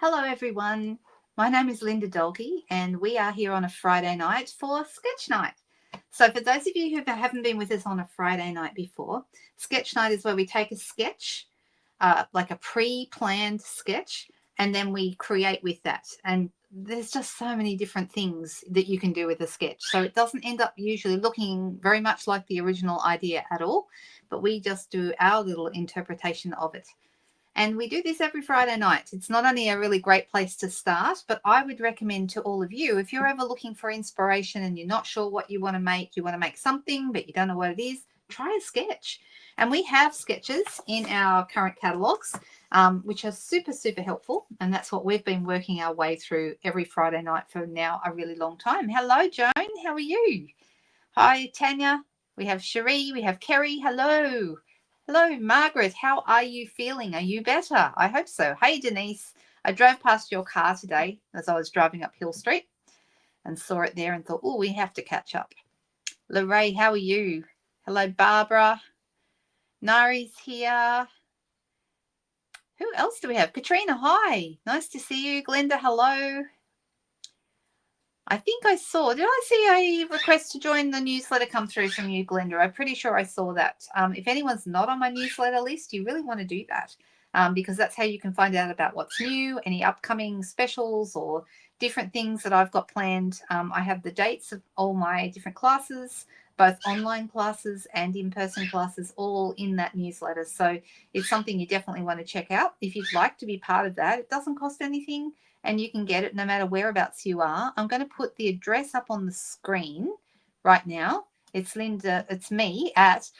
Hello everyone, my name is Linda Dolke and we are here on a Friday night for Sketch Night. So for those of you who haven't been with us on a Friday night before, Sketch Night is where we take a sketch, like a pre-planned sketch, and then we create with that. And there's just so many different things that you can do with a sketch. So it doesn't end up usually looking very much like the original idea at all, but we just do our little interpretation of it. And we do this every Friday night. It's not only a really great place to start, but I would recommend to all of you, if you're ever looking for inspiration and you're not sure what you want to make something, but you don't know what it is, try a sketch. And we have sketches in our current catalogues, which are super, super helpful. And that's what we've been working our way through every Friday night for now a really long time. Hello, Joan. How are you? Hi, Tanya. We have Cherie. We have Kerry. Hello. Hello, Margaret. How are you feeling? Are you better? I hope so. Hey, Denise. I drove past your car today as I was driving up Hill Street and saw it there and thought, oh, we have to catch up. Lorraine, how are you? Hello, Barbara. Nari's here. Who else do we have? Katrina, hi. Nice to see you. Glenda, hello. I think I saw, did I see a request to join the newsletter come through from you, Glenda? I'm pretty sure I saw that. If anyone's not on my newsletter list, you really want to do that because that's how you can find out about what's new, any upcoming specials or different things that I've got planned. I have the dates of all my different classes, both online classes and in-person classes, all in that newsletter. So it's something you definitely want to check out. If you'd like to be part of that, it doesn't cost anything. And you can get it no matter whereabouts you are. I'm going to put the address up on the screen right now. It's me at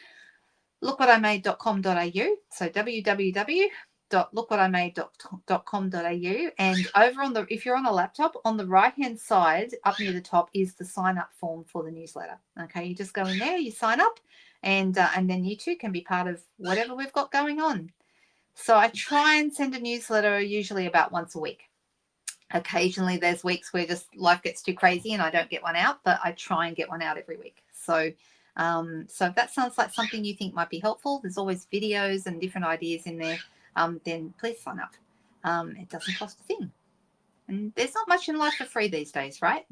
lookwatimade.com.au. So www.lookwatimade.com.au. And over on the, if you're on a laptop, on the right-hand side, up near the top, is the sign-up form for the newsletter. Okay, you just go in there, you sign up, and then you too can be part of whatever we've got going on. So I try and send a newsletter usually about once a week. Occasionally there's weeks where just life gets too crazy and I don't get one out, but I try and get one out every week. So if that sounds like something you think might be helpful, there's always videos and different ideas in there, then please sign up. It doesn't cost a thing. And there's not much in life for free these days, right?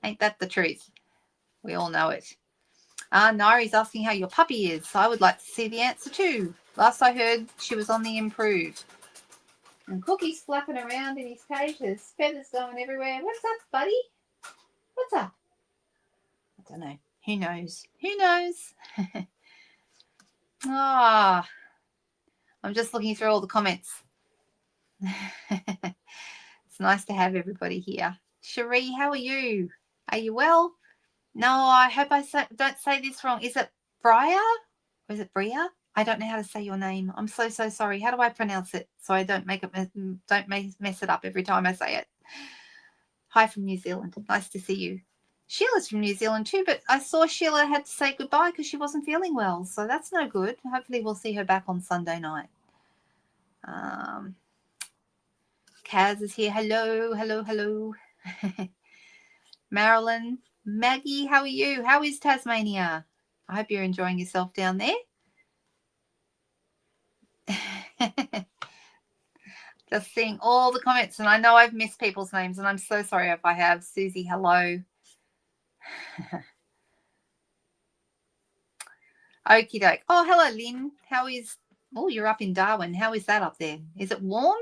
Ain't that the truth? We all know it. Nairi's asking how your puppy is. So I would like to see the answer too. Last I heard, she was on the improve. And Cookie's flapping around in his cage. There's feathers going everywhere. What's up, buddy? What's up? I don't know. Who knows? Who knows? I'm just looking through all the comments. It's nice to have everybody here. Cherie, how are you? Are you well? No, I hope I don't say this wrong. Is it Bria? Or is it Bria? I don't know how to say your name. I'm so sorry. How do I pronounce it so I don't mess it up every time I say it? Hi from New Zealand. Nice to see you. Sheila's from New Zealand too, but I saw Sheila had to say goodbye because she wasn't feeling well, so that's no good. Hopefully we'll see her back on Sunday night. Kaz is here. Hello, hello, hello. Marilyn, Maggie, how are you? How is Tasmania? I hope you're enjoying yourself down there. Just seeing all the comments, and I know I've missed people's names, and I'm so sorry if I have. Susie, hello. Okie doke. Oh, hello, Lynn. How is... Oh, you're up in Darwin. How is that up there? Is it warm?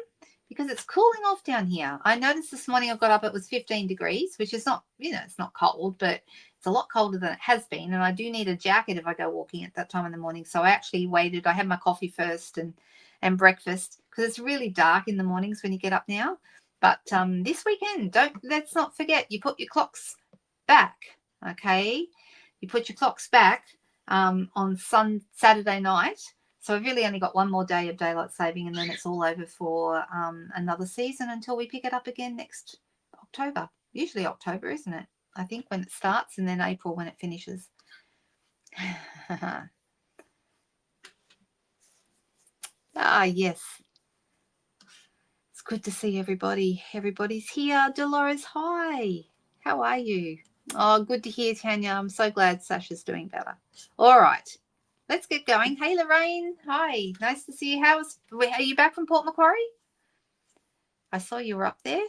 Because it's cooling off down here. I noticed this morning I got up, it was 15 degrees, which is not, it's not cold, but it's a lot colder than it has been. And I do need a jacket if I go walking at that time in the morning. So I actually waited. I had my coffee first and breakfast because it's really dark in the mornings when you get up now. But this weekend, let's not forget, you put your clocks back, okay? You put your clocks back on Saturday night. So we've really only got one more day of daylight saving and then it's all over for another season until we pick it up again next October. Usually October, isn't it? I think when it starts, and then April when it finishes. Yes. It's good to see everybody. Everybody's here. Dolores, hi. How are you? Oh, good to hear, Tanya. I'm so glad Sasha's doing better. All right. Let's get going. Hey, Lorraine. Hi. Nice to see you. Are you back from Port Macquarie? I saw you were up there.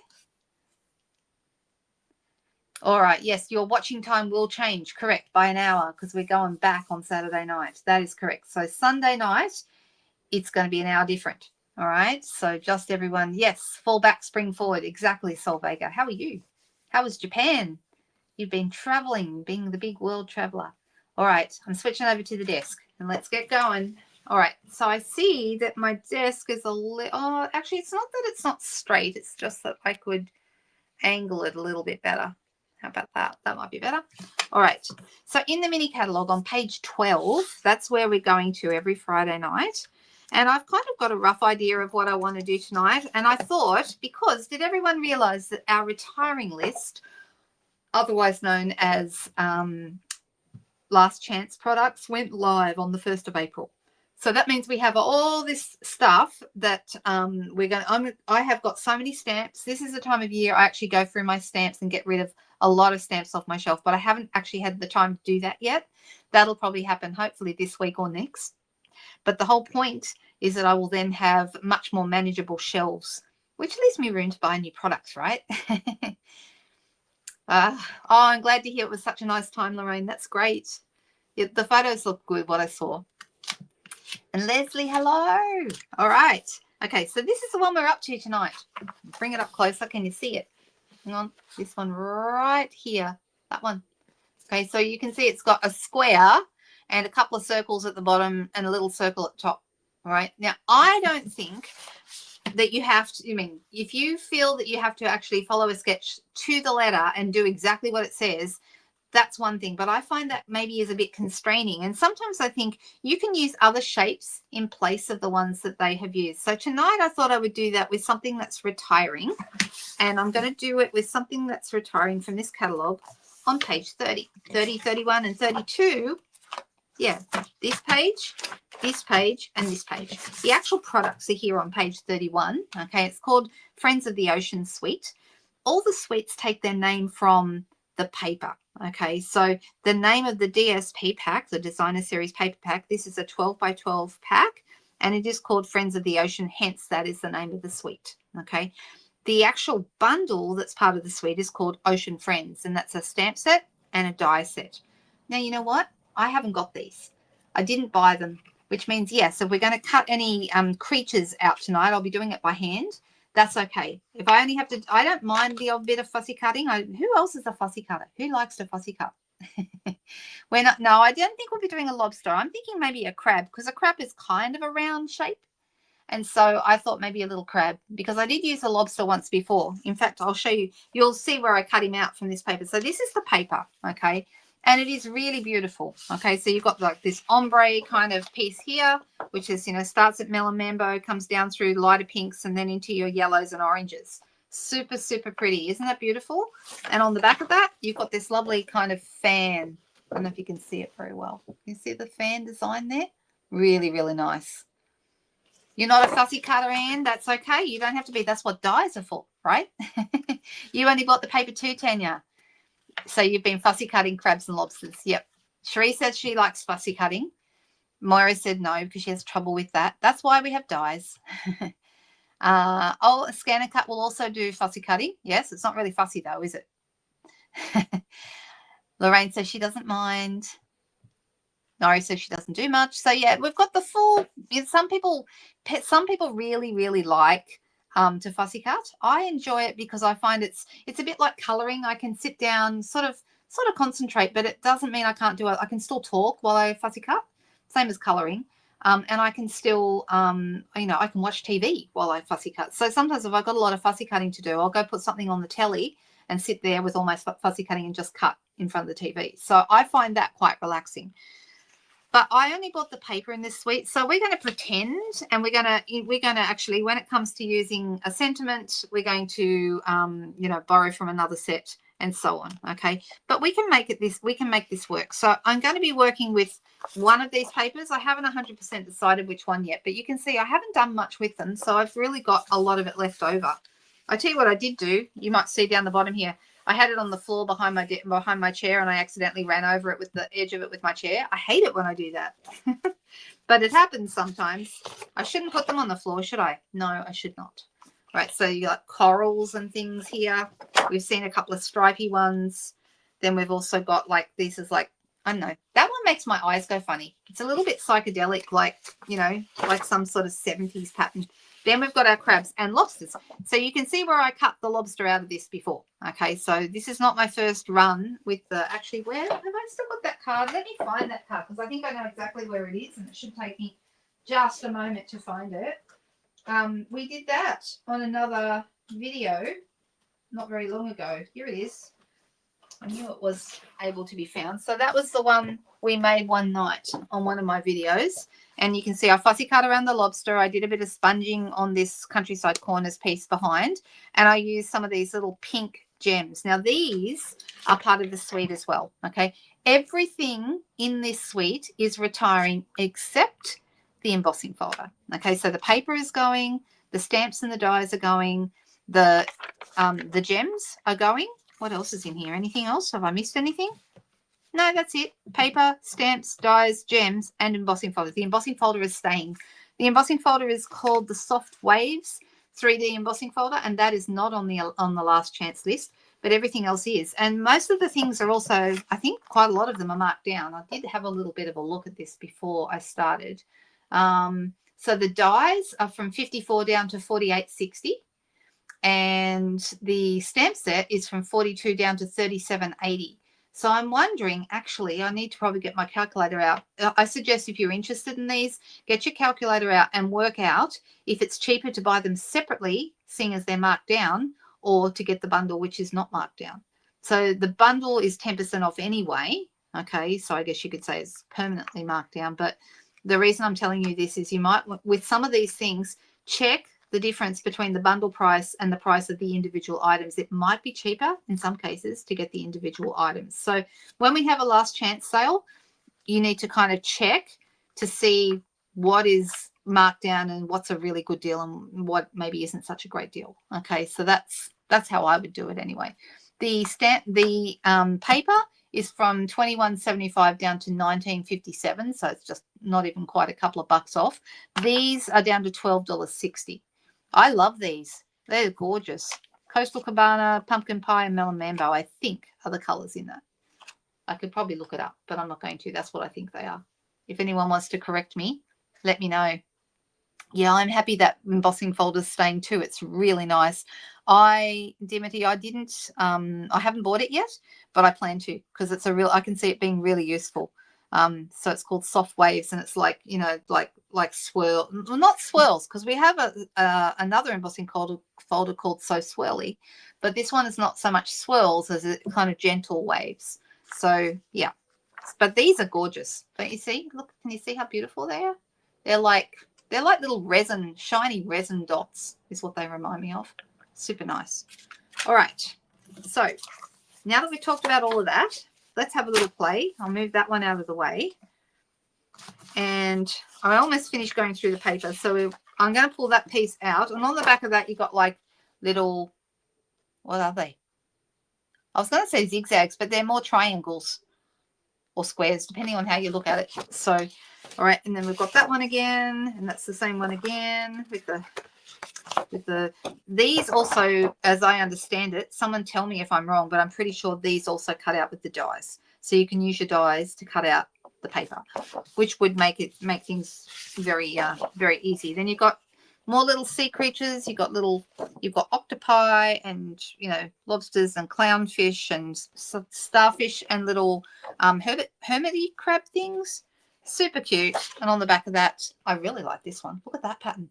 All right. Yes, your watching time will change, correct, by an hour because we're going back on Saturday night. That is correct. So Sunday night, it's going to be an hour different. All right. So just everyone, yes, fall back, spring forward. Exactly, Sol Vega. How are you? How was Japan? You've been traveling, being the big world traveler. All right. I'm switching over to the desk and let's get going. All right. So I see that my desk is a little, oh, actually, it's not that it's not straight. It's just that I could angle it a little bit better. How about that? That might be better. All right. So in the mini catalog on page 12, that's where we're going to every Friday night. And I've kind of got a rough idea of what I want to do tonight. And I thought, because did everyone realize that our retiring list, otherwise known as last chance products, went live on the 1st of April. So that means we have all this stuff that I have got so many stamps. This is the time of year I actually go through my stamps and get rid of a lot of stamps off my shelf, but I haven't actually had the time to do that yet. That'll probably happen hopefully this week or next. But the whole point is that I will then have much more manageable shelves, which leaves me room to buy new products, right? I'm glad to hear it was such a nice time, Lorraine. That's great. The photos look good, what I saw. And Leslie, hello. All right. Okay, so this is the one we're up to tonight. Bring it up closer. Can you see it? Hang on. This one right here. That one. Okay, so you can see it's got a square and a couple of circles at the bottom and a little circle at the top. All right. Now, I don't think that you have to, I mean, if you feel that you have to actually follow a sketch to the letter and do exactly what it says, that's one thing, but I find that maybe is a bit constraining. And sometimes I think you can use other shapes in place of the ones that they have used. So tonight I thought I would do that with something that's retiring. And I'm going to do it with something that's retiring from this catalogue on page 30, 31, and 32. Yeah, this page, and this page. The actual products are here on page 31. Okay, it's called Friends of the Ocean Suite. All the suites take their name from the paper. Okay, so the name of the DSP pack, the Designer Series paper pack, this is a 12 by 12 pack, and it is called Friends of the Ocean, hence that is the name of the suite. Okay, the actual bundle that's part of the suite is called Ocean Friends, and that's a stamp set and a die set. Now, you know what? I haven't got these. I didn't buy them, which means, yes, if we're going to cut any creatures out tonight, I'll be doing it by hand. That's okay. If I only have to, I don't mind the odd bit of fussy cutting. Who else is a fussy cutter? Who likes to fussy cut? We're not, no, I don't think we'll be doing a lobster. I'm thinking maybe a crab, because a crab is kind of a round shape. And so I thought maybe a little crab, because I did use a lobster once before. In fact, I'll show you. You'll see where I cut him out from this paper. So this is the paper, okay? And it is really beautiful. Okay, so you've got like this ombre kind of piece here, which is, you know, starts at melon mambo, comes down through lighter pinks and then into your yellows and oranges. Super, super pretty. Isn't that beautiful? And on the back of that, you've got this lovely kind of fan. I don't know if you can see it very well. You see the fan design there? Really, really nice. You're not a fussy cutter, Anne. That's okay. You don't have to be. That's what dies are for, right? You only bought the paper too, Tanya. So you've been fussy cutting crabs and lobsters. Yep. Cherie says she likes fussy cutting. Moira said no because she has trouble with that. That's why we have dies. A scanner cut will also do fussy cutting. Yes, it's not really fussy though, is it? Lorraine says she doesn't mind. Nori says she doesn't do much. So yeah, we've got the full. Some people really, really like to fussy cut. I enjoy it because I find it's a bit like coloring. I can sit down, sort of concentrate, but it doesn't mean I can't do it. I can still talk while I fussy cut, same as coloring. And I can still, you know, I can watch TV while I fussy cut. So sometimes if I've got a lot of fussy cutting to do, I'll go put something on the telly and sit there with all my fussy cutting and just cut in front of the TV. So I find that quite relaxing. But I only bought the paper in this suite, so we're going to pretend, and we're going to actually, when it comes to using a sentiment, we're going to, you know, borrow from another set and so on. Okay, but we can make it this. We can make this work. So I'm going to be working with one of these papers. I haven't 100% decided which one yet, but you can see I haven't done much with them, so I've really got a lot of it left over. I tell you what I did do. You might see down the bottom here. I had it on the floor behind my chair, and I accidentally ran over it with the edge of it with my chair. I hate it when I do that, but it happens sometimes. I shouldn't put them on the floor, should I? No, I should not. Right, so you got corals and things here. We've seen a couple of stripy ones. Then we've also got like, this is like, I don't know, that one makes my eyes go funny. It's a little bit psychedelic, like, you know, like some sort of 70s pattern. Then we've got our crabs and lobsters. So you can see where I cut the lobster out of this before. Okay, so this is not my first run with the, actually, where have I still got that card? Let me find that card because I think I know exactly where it is and it should take me just a moment to find it. We did that on another video not very long ago. Here it is. I knew it was able to be found. So that was the one we made one night on one of my videos. And you can see I fussy cut around the lobster. I did a bit of sponging on this Countryside Corners piece behind. And I used some of these little pink gems. Now these are part of the suite as well. Okay. Everything in this suite is retiring except the embossing folder. Okay, so the paper is going, the stamps and the dies are going, the gems are going. What else is in here? Anything else? Have I missed anything? No, that's it. Paper, stamps, dies, gems, and embossing folder. The embossing folder is staying. The embossing folder is called the Soft Waves 3D embossing folder, and that is not on the last chance list, but everything else is. And most of the things are also, I think quite a lot of them are marked down. I did have a little bit of a look at this before I started. So the dies are from 54 down to 48.60. And the stamp set is from 42 down to 37.80. So I'm wondering, actually, I need to probably get my calculator out. I suggest if you're interested in these, get your calculator out and work out if it's cheaper to buy them separately, seeing as they're marked down, or to get the bundle, which is not marked down. So the bundle is 10% off anyway. Okay, so I guess you could say it's permanently marked down. But the reason I'm telling you this is you might, with some of these things, check the difference between the bundle price and the price of the individual items. It might be cheaper in some cases to get the individual items. So when we have a last chance sale, you need to kind of check to see what is marked down and what's a really good deal and what maybe isn't such a great deal. Okay, so that's how I would do it anyway. The paper is from $21.75 down to $19.57, so it's just not even quite a couple of bucks off. These are down to $12.60. I love these. They're gorgeous. Coastal Cabana, Pumpkin Pie, and Melon Mambo, I think, are the colours in that. I could probably look it up, but I'm not going to. That's what I think they are. If anyone wants to correct me, let me know. Yeah, I'm happy that embossing folder's staying too. It's really nice. Dimity, I haven't bought it yet, but I plan to because it's I can see it being really useful. So it's called Soft Waves, and it's like, you know, like swirl, well, not swirls, because we have another embossing folder called So Swirly, but this one is not so much swirls as it kind of gentle waves. So yeah, but these are gorgeous. Don't you see? Look, can you see how beautiful they are? They're like little resin, shiny resin dots is what they remind me of. Super nice. All right. So now that we've talked about all of that, let's have a little play. I'll move that one out of the way. And I almost finished going through the paper. So I'm going to pull that piece out. And on the back of that, you've got like little, what are they? I was going to say zigzags, but they're more triangles or squares, depending on how you look at it. So, all right. And then we've got that one again. And that's the same one again with these also, as I understand it, someone tell me if I'm wrong, but I'm pretty sure these also cut out with the dies. So you can use your dies to cut out the paper, which would make things very very easy. Then you've got more little sea creatures. You've got octopi and, you know, lobsters and clownfish and starfish and little hermity crab things. Super cute. And on the back of that, I really like this one. Look at that pattern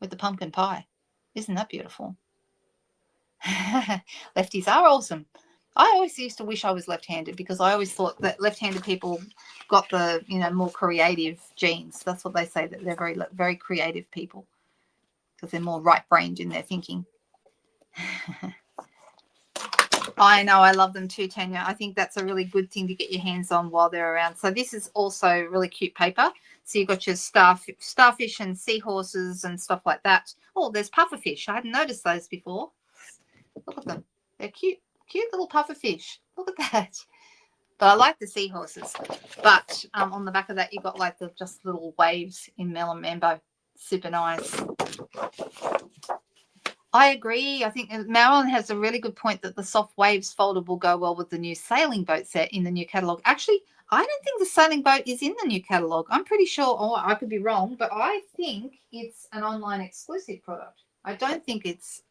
with the pumpkin pie. Isn't that beautiful? Lefties are awesome. I always used to wish I was left-handed because I always thought that left-handed people got the, you know, more creative genes. That's what they say, that they're very, very creative people because they're more right-brained in their thinking. I know, I love them too, Tanya. I think that's a really good thing to get your hands on while they're around. So this is also really cute paper. So you've got your starfish and seahorses and stuff like that. Oh, there's pufferfish. I hadn't noticed those before. Look at them. They're cute little pufferfish. Look at that. But I like the seahorses. But on the back of that, you've got like just little waves in Melon Mambo. Super nice. I agree. I think Marilyn has a really good point that the soft waves folder will go well with the new sailing boat set in the new catalogue. Actually, I don't think the sailing boat is in the new catalogue. I'm pretty sure, or I could be wrong, but I think it's an online exclusive product. I don't think it's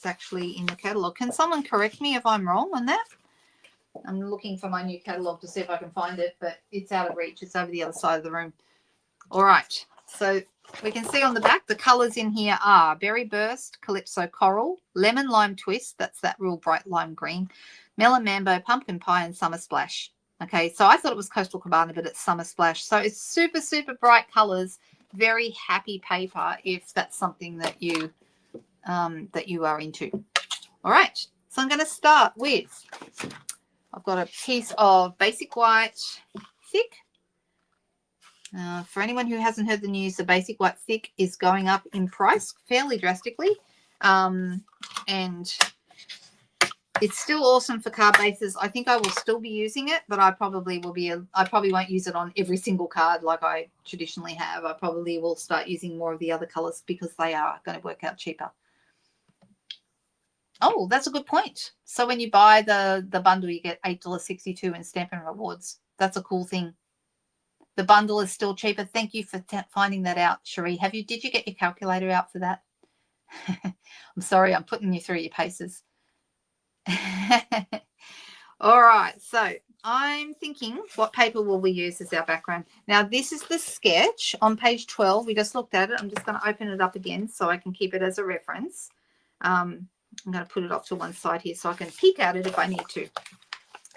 actually in the catalogue. Can someone correct me if I'm wrong on that? I'm looking for my new catalogue to see if I can find it, but it's out of reach. It's over the other side of the room. All right. So we can see on the back, the colours in here are Berry Burst, Calypso Coral, Lemon Lime Twist, that's that real bright lime green, Melon Mambo, Pumpkin Pie, and Summer Splash. Okay, so I thought it was Coastal Cabana, but it's Summer Splash. So it's super, super bright colours, very happy paper if that's something that you are into. All right, so I'm going to start with, I've got a piece of Basic White Thick. For anyone who hasn't heard the news, the Basic White Thick is going up in price fairly drastically. And it's still awesome for card bases. I think I will still be using it, but I probably won't use it on every single card like I traditionally have. I probably will start using more of the other colors because they are going to work out cheaper. Oh, that's a good point. So when you buy the bundle, you get $8.62 in Stampin' Rewards. That's a cool thing. The bundle is still cheaper. Thank you for finding that out, Cherie. Did you get your calculator out for that? I'm sorry, I'm putting you through your paces. All right, so I'm thinking, what paper will we use as our background? Now, this is the sketch on page 12. We just looked at it. I'm just going to open it up again so I can keep it as a reference. I'm going to put it off to one side here so I can peek at it if I need to.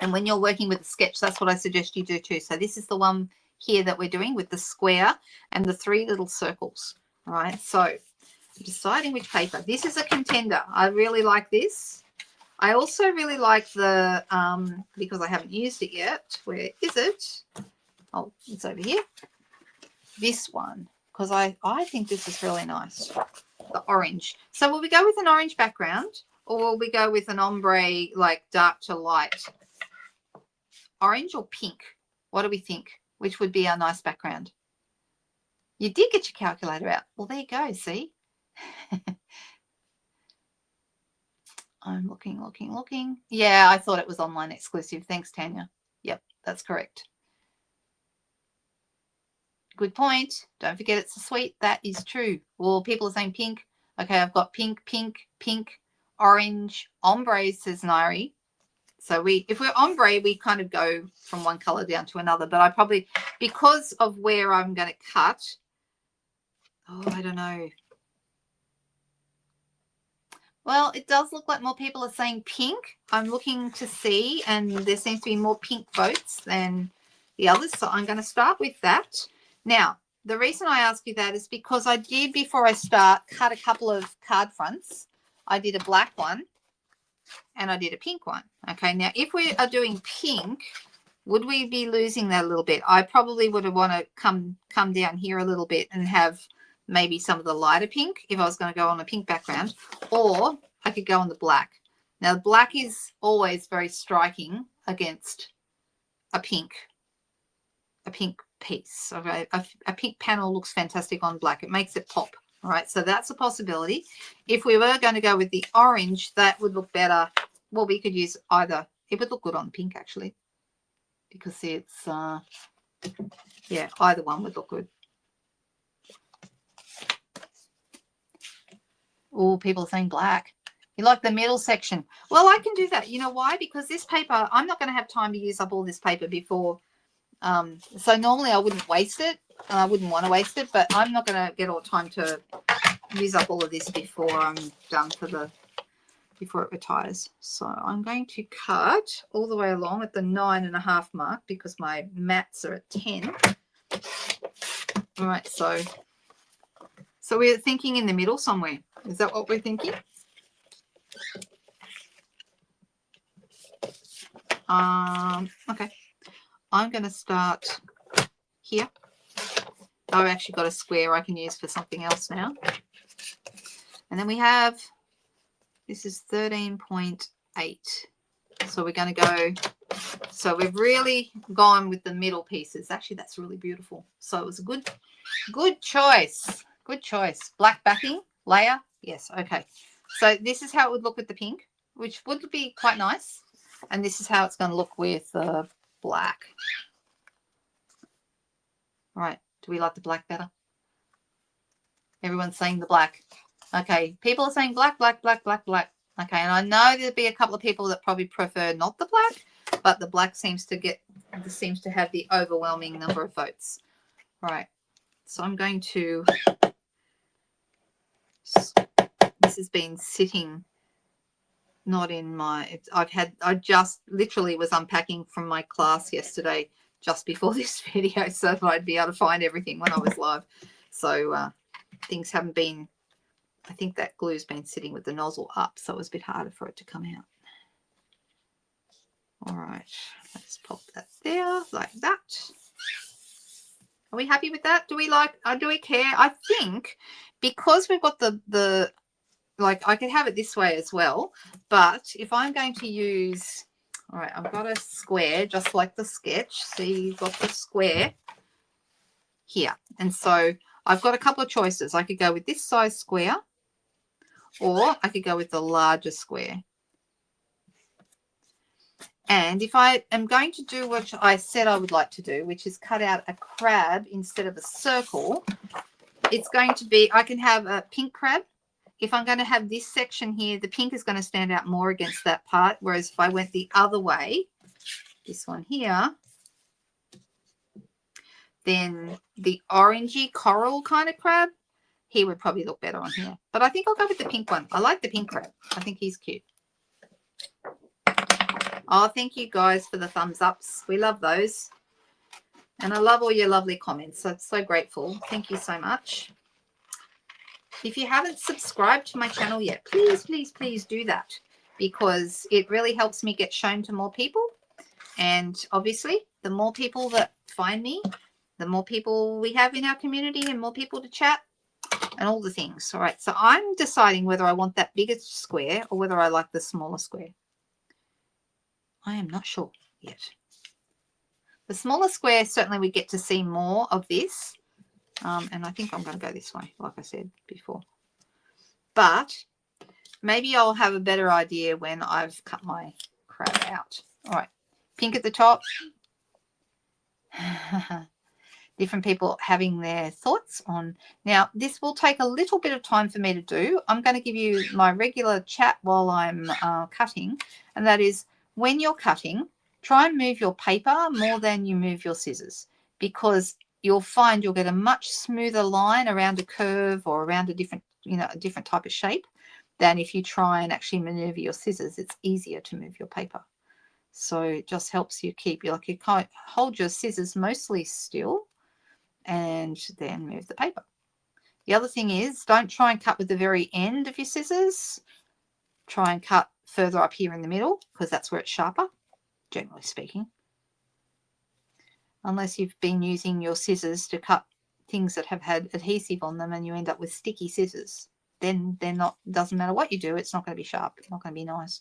And when you're working with a sketch, that's what I suggest you do too. So this is the one here that we're doing with the square and the 3 little circles. All right, so I'm deciding which paper. This is a contender. I really like this. I also really like the, because I haven't used it yet. Where is it? Oh, it's over here. This one, because I think this is really nice. The orange. So will we go with an orange background or will we go with an ombre, like dark to light? Orange or pink? What do we think? Which would be our nice background? You did get your calculator out. Well, there you go, see? I'm looking. Yeah, I thought it was online exclusive. Thanks, Tanya. Yep, that's correct. Good point. Don't forget it's a suite. That is true. Well, people are saying pink. Okay, I've got pink, orange, ombre, says Nairi. So if we're ombre, we kind of go from one color down to another. But I probably, because of where I'm going to cut, I don't know. Well, it does look like more people are saying pink. I'm looking to see, and there seems to be more pink votes than the others. So I'm going to start with that. Now, the reason I ask you that is because I did, before I start, cut a couple of card fronts. I did a black one and I did a pink one. Okay, now if we are doing pink, would we be losing that a little bit? I probably would have want to come down here a little bit and have maybe some of the lighter pink if I was going to go on a pink background, or I could go on the black. Now, black is always very striking against a pink piece. Okay, a pink panel looks fantastic on black. It makes it pop. All right, so that's a possibility. If we were going to go with the orange, that would look better. Well, we could use either. It would look good on pink, actually, because it's, yeah, either one would look good. Oh, people are saying black. You like the middle section. Well, I can do that. You know why? Because this paper, I'm not going to have time to use up all this paper before. So normally I wouldn't waste it. I wouldn't want to waste it, but I'm not going to get all time to use up all of this before I'm done before it retires. So I'm going to cut all the way along at the 9.5 mark because my mats are at 10. All right, so we're thinking in the middle somewhere. Is that what we're thinking? Okay. I'm going to start here. I've actually got a square I can use for something else now. And then we have, this is 13.8. So we're going to go, so we've really gone with the middle pieces. Actually, that's really beautiful. So it was a good choice. Good choice. Black backing layer. Yes, okay. So this is how it would look with the pink, which would be quite nice. And this is how it's going to look with the black. All right, do we like the black better? Everyone's saying the black. Okay, people are saying black, black, black, black, black. Okay, and I know there'll be a couple of people that probably prefer not the black, but the black seems to have the overwhelming number of votes. All right, so I'm going to, this has been sitting not in my, I just literally was unpacking from my class yesterday just before this video so that I'd be able to find everything when I was live. So things haven't been, I think that glue's been sitting with the nozzle up, so it was a bit harder for it to come out. All right, let's pop that there like that. Are we happy with that? Do we care? I think because we've got the like, I could have it this way as well, but if I'm going to use, all right, I've got a square just like the sketch. See, you've got the square here. And so I've got a couple of choices. I could go with this size square, or I could go with the larger square. And if I am going to do what I said I would like to do, which is cut out a crab instead of a circle, it's going to be, I can have a pink crab. If I'm going to have this section here, the pink is going to stand out more against that part. Whereas if I went the other way, this one here, then the orangey coral kind of crab, he would probably look better on here. But I think I'll go with the pink one. I like the pink crab. I think he's cute. Oh, thank you guys for the thumbs ups. We love those. And I love all your lovely comments. I'm so grateful. Thank you so much. If you haven't subscribed to my channel yet, please, please, please do that, because it really helps me get shown to more people. And obviously, the more people that find me, the more people we have in our community and more people to chat and all the things. All right, so I'm deciding whether I want that bigger square or whether I like the smaller square. I am not sure yet. The smaller square, certainly we get to see more of this. And I think I'm going to go this way, like I said before. But maybe I'll have a better idea when I've cut my crab out. All right, pink at the top. Different people having their thoughts on. Now, this will take a little bit of time for me to do. I'm going to give you my regular chat while I'm cutting, and that is, when you're cutting, try and move your paper more than you move your scissors, because you'll find you'll get a much smoother line around a curve or around a different, a different type of shape than if you try and actually maneuver your scissors. It's easier to move your paper. So it just helps you keep, you can't hold your scissors mostly still and then move the paper. The other thing is, don't try and cut with the very end of your scissors. Try and cut further up here in the middle, because that's where it's sharper, generally speaking. Unless you've been using your scissors to cut things that have had adhesive on them and you end up with sticky scissors. Then they're not, doesn't matter what you do, it's not going to be sharp. It's not going to be nice.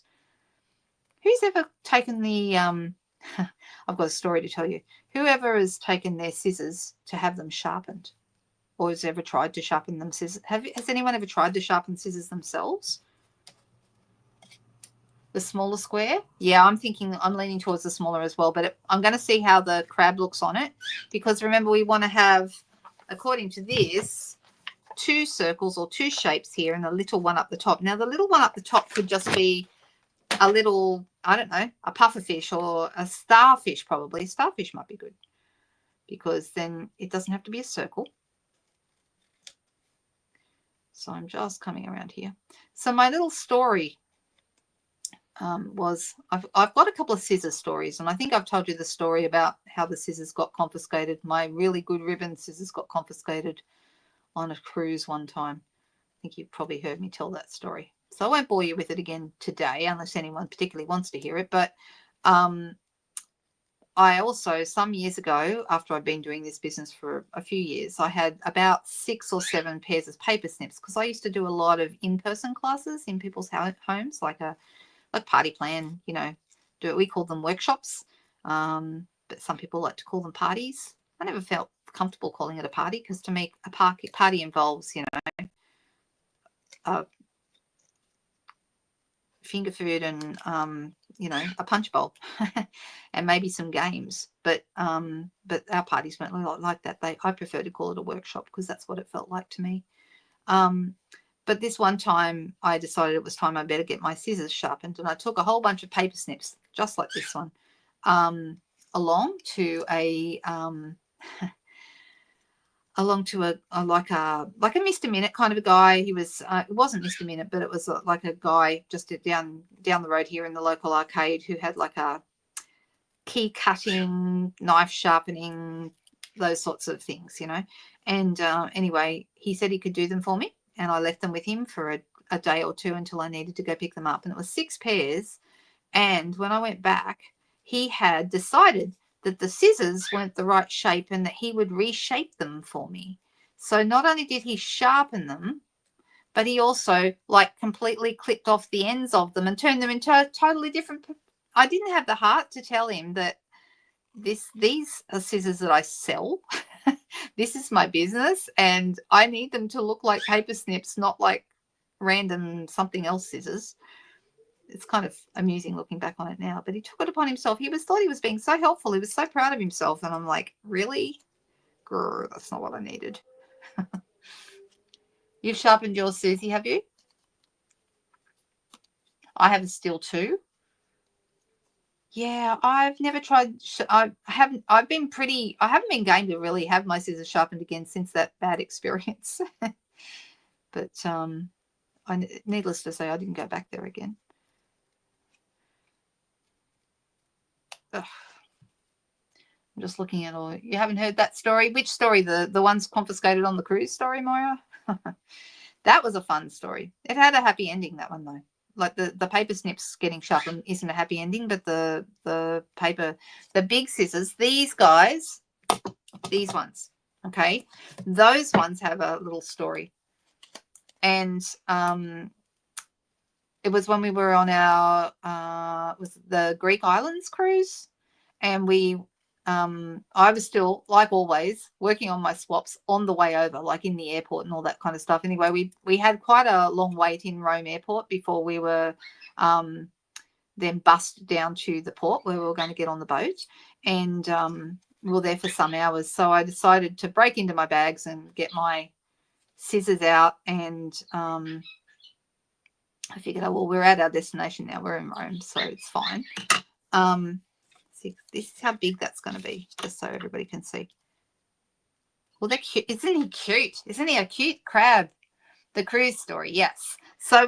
Who's ever taken the, I've got a story to tell you. Whoever has taken their scissors to have them sharpened, or has ever tried to sharpen them scissors? Has anyone ever tried to sharpen scissors themselves? The smaller square? Yeah, I'm leaning towards the smaller as well, but I'm going to see how the crab looks on it, because remember, we want to have, according to this, 2 circles or 2 shapes here and a little one up the top. Now, the little one up the top could just be a little, I don't know, a pufferfish or a starfish probably. Starfish might be good, because then it doesn't have to be a circle. So I'm just coming around here. So my little story was, I've got a couple of scissors stories, and I think I've told you the story about how the scissors got confiscated. My really good ribbon scissors got confiscated on a cruise one time. I think you've probably heard me tell that story. So I won't bore you with it again today, unless anyone particularly wants to hear it. But I also, some years ago, after I'd been doing this business for a few years, I had about 6 or 7 pairs of paper snips, because I used to do a lot of in-person classes in people's homes, like party plan, we call them workshops, but some people like to call them parties. I never felt comfortable calling it a party, because to me a party involves, finger food and you know, a punch bowl and maybe some games, but our parties weren't like that. I prefer to call it a workshop because that's what it felt like to me. But this one time I decided it was time I better get my scissors sharpened, and I took a whole bunch of paper snips just like this one along to a like a Mr. Minute kind of a guy. He was it wasn't Mr. Minute, but it was like a guy just down the road here in the local arcade who had like a key cutting, knife sharpening, those sorts of things, you know. And anyway, he said he could do them for me, and I left them with him for a day or two until I needed to go pick them up. And it was 6 pairs. And when I went back, he had decided that the scissors weren't the right shape and that he would reshape them for me. So not only did he sharpen them, but he also like completely clipped off the ends of them and turned them into a totally different. I didn't have the heart to tell him that these are scissors that I sell. This is my business, and I need them to look like paper snips, not like random something else scissors. It's kind of amusing looking back on it now, but he took it upon himself. He thought he was being so helpful. He was so proud of himself. And I'm like, really? Grr, that's not what I needed. You've sharpened yours, Susie, have you? I have a steel too. Yeah, I've never tried. I haven't been game to really have my scissors sharpened again since that bad experience. But needless to say, I didn't go back there again. Ugh. I'm just looking at all. You haven't heard that story? Which story? The ones confiscated on the cruise story, Moira? That was a fun story. It had a happy ending, that one, though. Like the paper snips getting sharpened isn't a happy ending, but the big scissors, these guys, these ones, okay, those ones have a little story. And it was when we were on our was the Greek Islands cruise, and I was still, like always, working on my swaps on the way over, like in the airport and all that kind of stuff. Anyway, we had quite a long wait in Rome airport before we were then bussed down to the port where we were going to get on the boat. And we were there for some hours. So I decided to break into my bags and get my scissors out. And I figured, oh, well, we're at our destination now. We're in Rome, so it's fine. See, this is how big that's going to be, just so everybody can see. Well, they're cute. Isn't he cute? Isn't he a cute crab? The cruise story, yes. So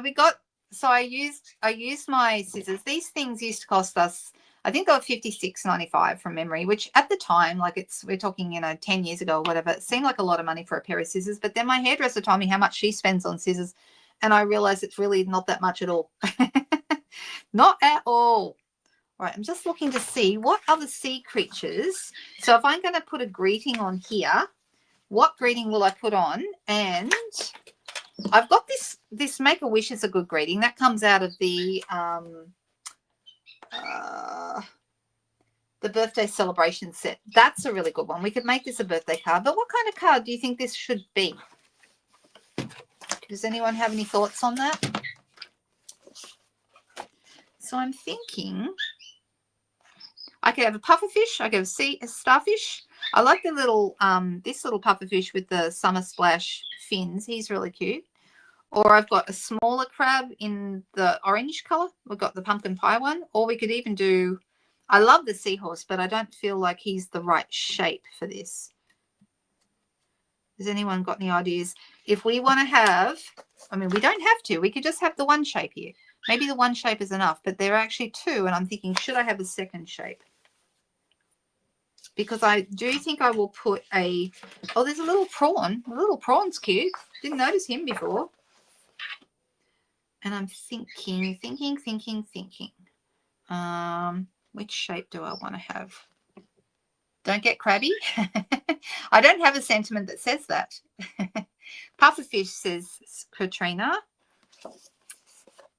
I used my scissors. These things used to cost us, I think they were $56.95 from memory, which at the time, like we're talking, 10 years ago or whatever, it seemed like a lot of money for a pair of scissors. But then my hairdresser told me how much she spends on scissors, and I realized it's really not that much at all. Not at all. All right, I'm just looking to see what other sea creatures. So if I'm going to put a greeting on here, what greeting will I put on? And I've got this Make-A-Wish is a good greeting. That comes out of the birthday celebration set. That's a really good one. We could make this a birthday card. But what kind of card do you think this should be? Does anyone have any thoughts on that? So I'm thinking I could have a pufferfish. I could have a starfish. I like the little this little pufferfish with the summer splash fins. He's really cute. Or I've got a smaller crab in the orange color. We've got the pumpkin pie one. Or we could even do, I love the seahorse, but I don't feel like he's the right shape for this. Has anyone got any ideas? If we want to have, I mean, we don't have to. We could just have the one shape here. Maybe the one shape is enough, but there are actually two, and I'm thinking, should I have a second shape? Because I do think I will put there's a little prawn. The little prawn's cute. Didn't notice him before. And I'm thinking. Which shape do I want to have? Don't get crabby. I don't have a sentiment that says that. Pufferfish, says Katrina.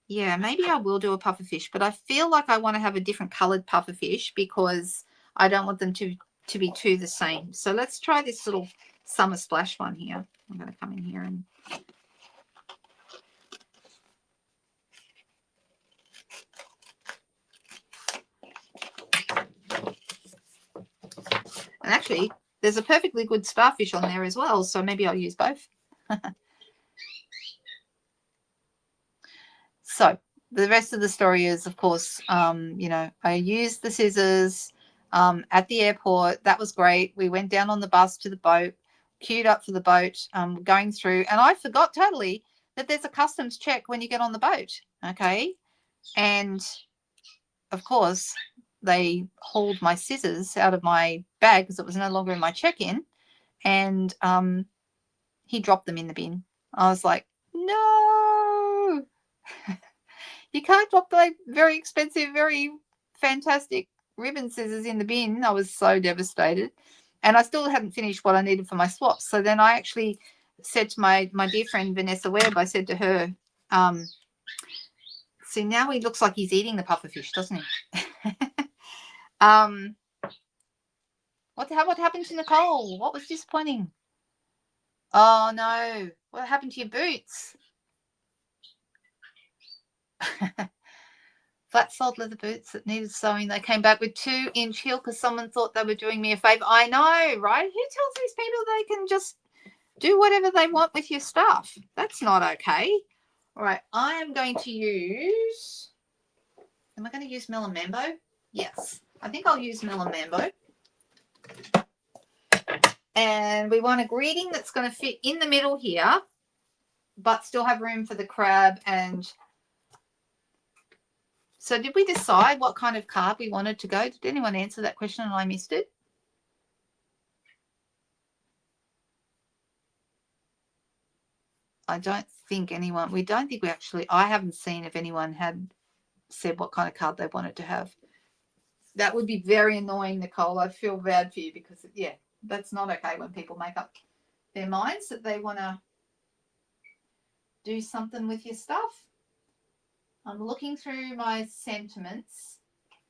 Yeah, maybe I will do a pufferfish, but I feel like I want to have a different coloured pufferfish because I don't want them to be two the same. So let's try this little summer splash one here. I'm going to come in here and And actually, there's a perfectly good starfish on there as well, so maybe I'll use both. So the rest of the story is, of course, you know, I used the scissors at the airport. That was great. We went down on the bus to the boat, queued up for the boat, going through, and I forgot totally that there's a customs check when you get on the boat. Okay. And of course, they hauled my scissors out of my bag because it was no longer in my check-in, and he dropped them in the bin. I was like, no. You can't drop the very expensive, very fantastic ribbon scissors in the bin. I was so devastated. And I still hadn't finished what I needed for my swaps. So then I actually said to my dear friend Vanessa Webb, I said to her, see, now he looks like he's eating the pufferfish, doesn't he? What happened to Nicole? What was disappointing? Oh, no. What happened to your boots? Flat soled leather boots that needed sewing. They came back with 2-inch heel because someone thought they were doing me a favor. I know, right? Who tells these people they can just do whatever they want with your stuff? That's not okay. All right, I am going to use, am I going to use Melon Mambo? Yes, I think I'll use Melon Mambo. And we want a greeting that's going to fit in the middle here, but still have room for the crab. And so did we decide what kind of card we wanted to go? Did anyone answer that question and I missed it? I don't think anyone, I haven't seen if anyone had said what kind of card they wanted to have. That would be very annoying, Nicole. I feel bad for you because, yeah, that's not okay when people make up their minds that they want to do something with your stuff. I'm looking through my sentiments.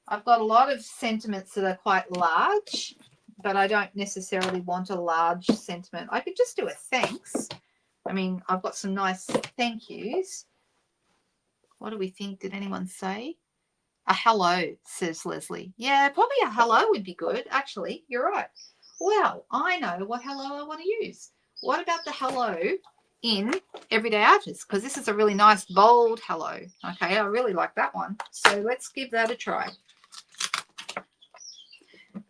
I've got a lot of sentiments that are quite large, but I don't necessarily want a large sentiment. I could just do a thanks. I mean, I've got some nice thank yous. What do we think? Did anyone say? A hello, says Leslie. Yeah, probably a hello would be good, actually. You're right. Well, I know what hello I want to use. What about the hello in Everyday Artists? Because this is a really nice, bold hello. Okay, I really like that one. So let's give that a try.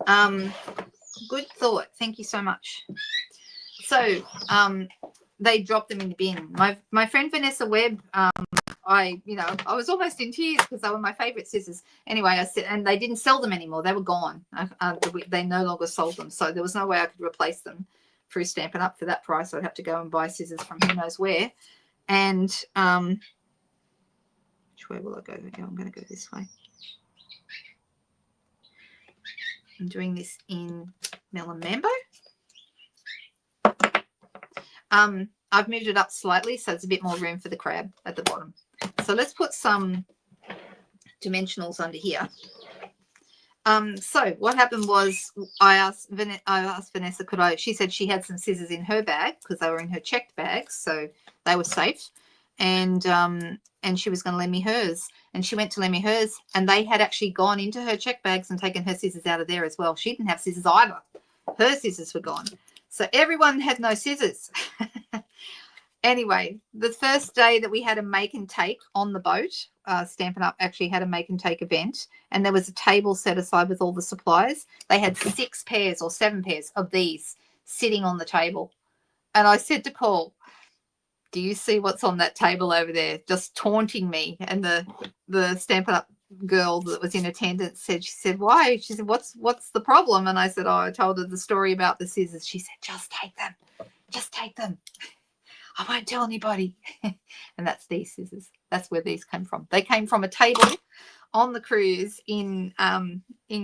Good thought. Thank you so much. So they dropped them in the bin. My friend Vanessa Webb, I was almost in tears because they were my favorite scissors. Anyway, I said, and they didn't sell them anymore. They were gone. They no longer sold them. So there was no way I could replace them through Stampin' Up! For that price. I'd have to go and buy scissors from who knows where. And which way will I go? I'm going to go this way. I'm doing this in Melon Mambo. I've moved it up slightly so there's a bit more room for the crab at the bottom. So let's put some dimensionals under here. So what happened was I asked Vanessa, she said she had some scissors in her bag because they were in her checked bags, so they were safe. And she was going to lend me hers. And she went to lend me hers, and they had actually gone into her check bags and taken her scissors out of there as well. She didn't have scissors either. Her scissors were gone. So everyone had no scissors. Anyway, the first day that we had a make and take on the boat, Stampin' Up! Actually had a make and take event, and there was a table set aside with all the supplies. They had 6 pairs or 7 pairs of these sitting on the table. And I said to Paul, do you see what's on that table over there? Just taunting me. And the Stampin' Up! Girl that was in attendance said, why? She said, what's the problem? And I said, I told her the story about the scissors. She said, just take them. Just take them. I won't tell anybody. And that's these scissors. That's where these came from. They came from a table on the cruise in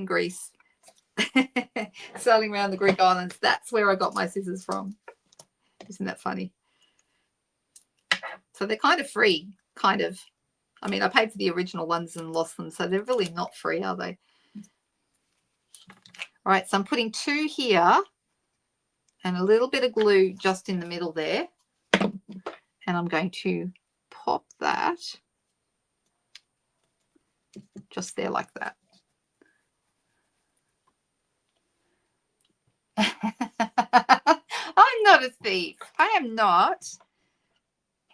Greece, sailing around the Greek islands. That's where I got my scissors from. Isn't that funny? So they're kind of free, kind of. I mean, I paid for the original ones and lost them, so they're really not free, are they? All right, so I'm putting 2 here and a little bit of glue just in the middle there. And I'm going to pop that just there like that. I'm not a thief. I am not.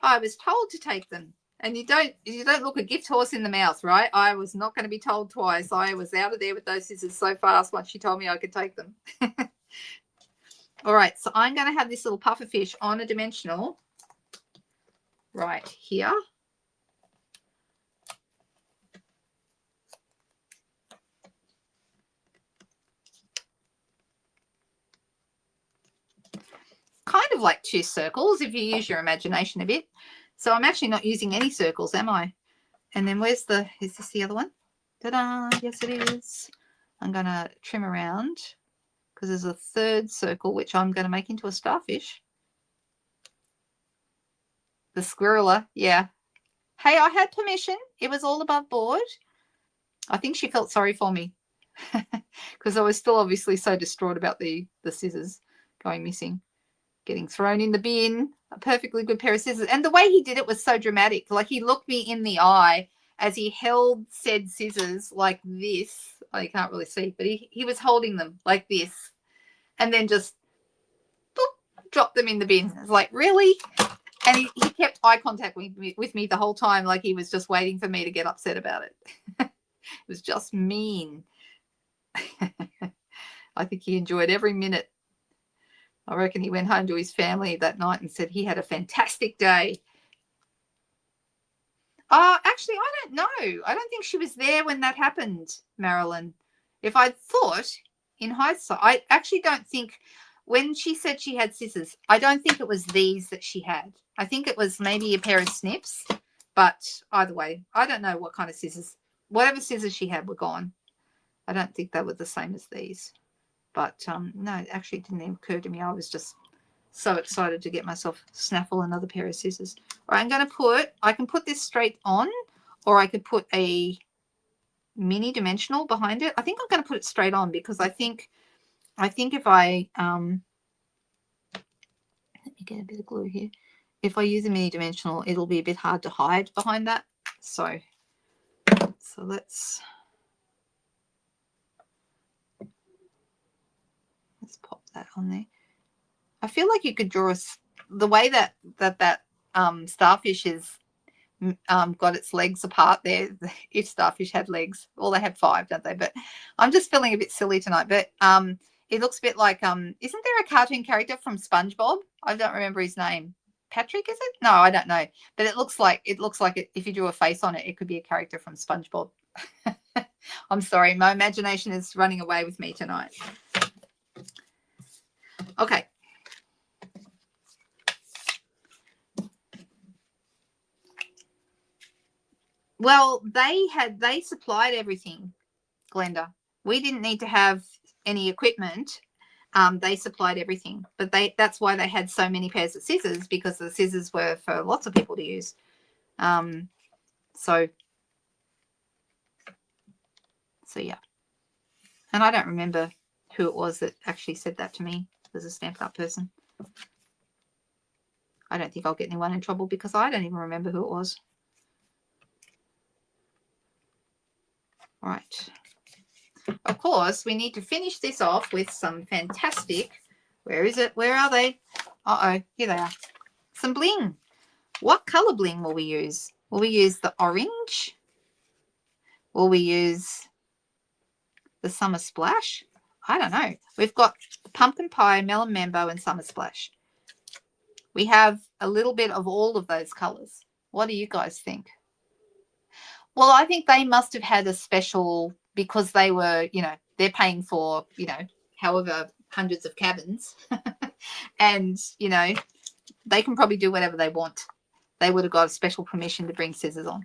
I was told to take them. And you don't look a gift horse in the mouth, right? I was not going to be told twice. I was out of there with those scissors so fast once she told me I could take them. All right, so I'm going to have this little puffer fish on a dimensional right here. Kind of like 2 circles if you use your imagination a bit. So I'm actually not using any circles, am I? And then is this the other one? Ta-da! Yes, it is. I'm going to trim around because there's a 3rd circle, which I'm going to make into a starfish. The squirreler, yeah. Hey, I had permission. It was all above board. I think she felt sorry for me because I was still obviously so distraught about the scissors going missing, getting thrown in the bin. A perfectly good pair of scissors. And the way he did it was so dramatic. Like, he looked me in the eye as he held said scissors like this. Oh, you can't really see, but he was holding them like this and then just boop, dropped them in the bin. It's like, really? And he kept eye contact with me the whole time, like he was just waiting for me to get upset about it. It was just mean. I think he enjoyed every minute. I reckon he went home to his family that night and said he had a fantastic day. Actually, I don't know. I don't think she was there when that happened, Marilyn. If I'd thought, in hindsight, I actually don't think, when she said she had scissors, I don't think it was these that she had. I think it was maybe a pair of snips. But either way, I don't know what kind of scissors. Whatever scissors she had were gone. I don't think they were the same as these. But no, it actually didn't even occur to me. I was just so excited to get myself snaffle another pair of scissors. All right, I'm going to I can put this straight on, or I could put a mini dimensional behind it. I think I'm going to put it straight on because I think if I, let me get a bit of glue here. If I use a mini dimensional, it'll be a bit hard to hide behind that. So let's pop that on there. I feel like you could draw the way that starfish is got its legs apart there. If starfish had legs, well, they have 5, don't they? But I'm just feeling a bit silly tonight. But it looks a bit like isn't there a cartoon character from SpongeBob? I don't remember his name. Patrick, is it? No, I don't know. But it looks like if you drew a face on it, it could be a character from SpongeBob. I'm sorry, my imagination is running away with me tonight. Okay. Well, they supplied everything, Glenda. We didn't need to have any equipment. They supplied everything, but that's why they had so many pairs of scissors, because the scissors were for lots of people to use. So yeah. And I don't remember who it was that actually said that to me. It was a Stamped Up person. I don't think I'll get anyone in trouble because I don't even remember who it was. All right. Of course, we need to finish this off with some fantastic, where is it? Where are they? Uh-oh, here they are. Some bling. What color bling will we use? Will we use the orange? Will we use the Summer Splash? I don't know. We've got Pumpkin Pie, Melon Mambo, and Summer Splash. We have a little bit of all of those colors. What do you guys think? Well, I think they must have had a special, because they were, they're paying for, however hundreds of cabins. And, they can probably do whatever they want. They would have got a special permission to bring scissors on.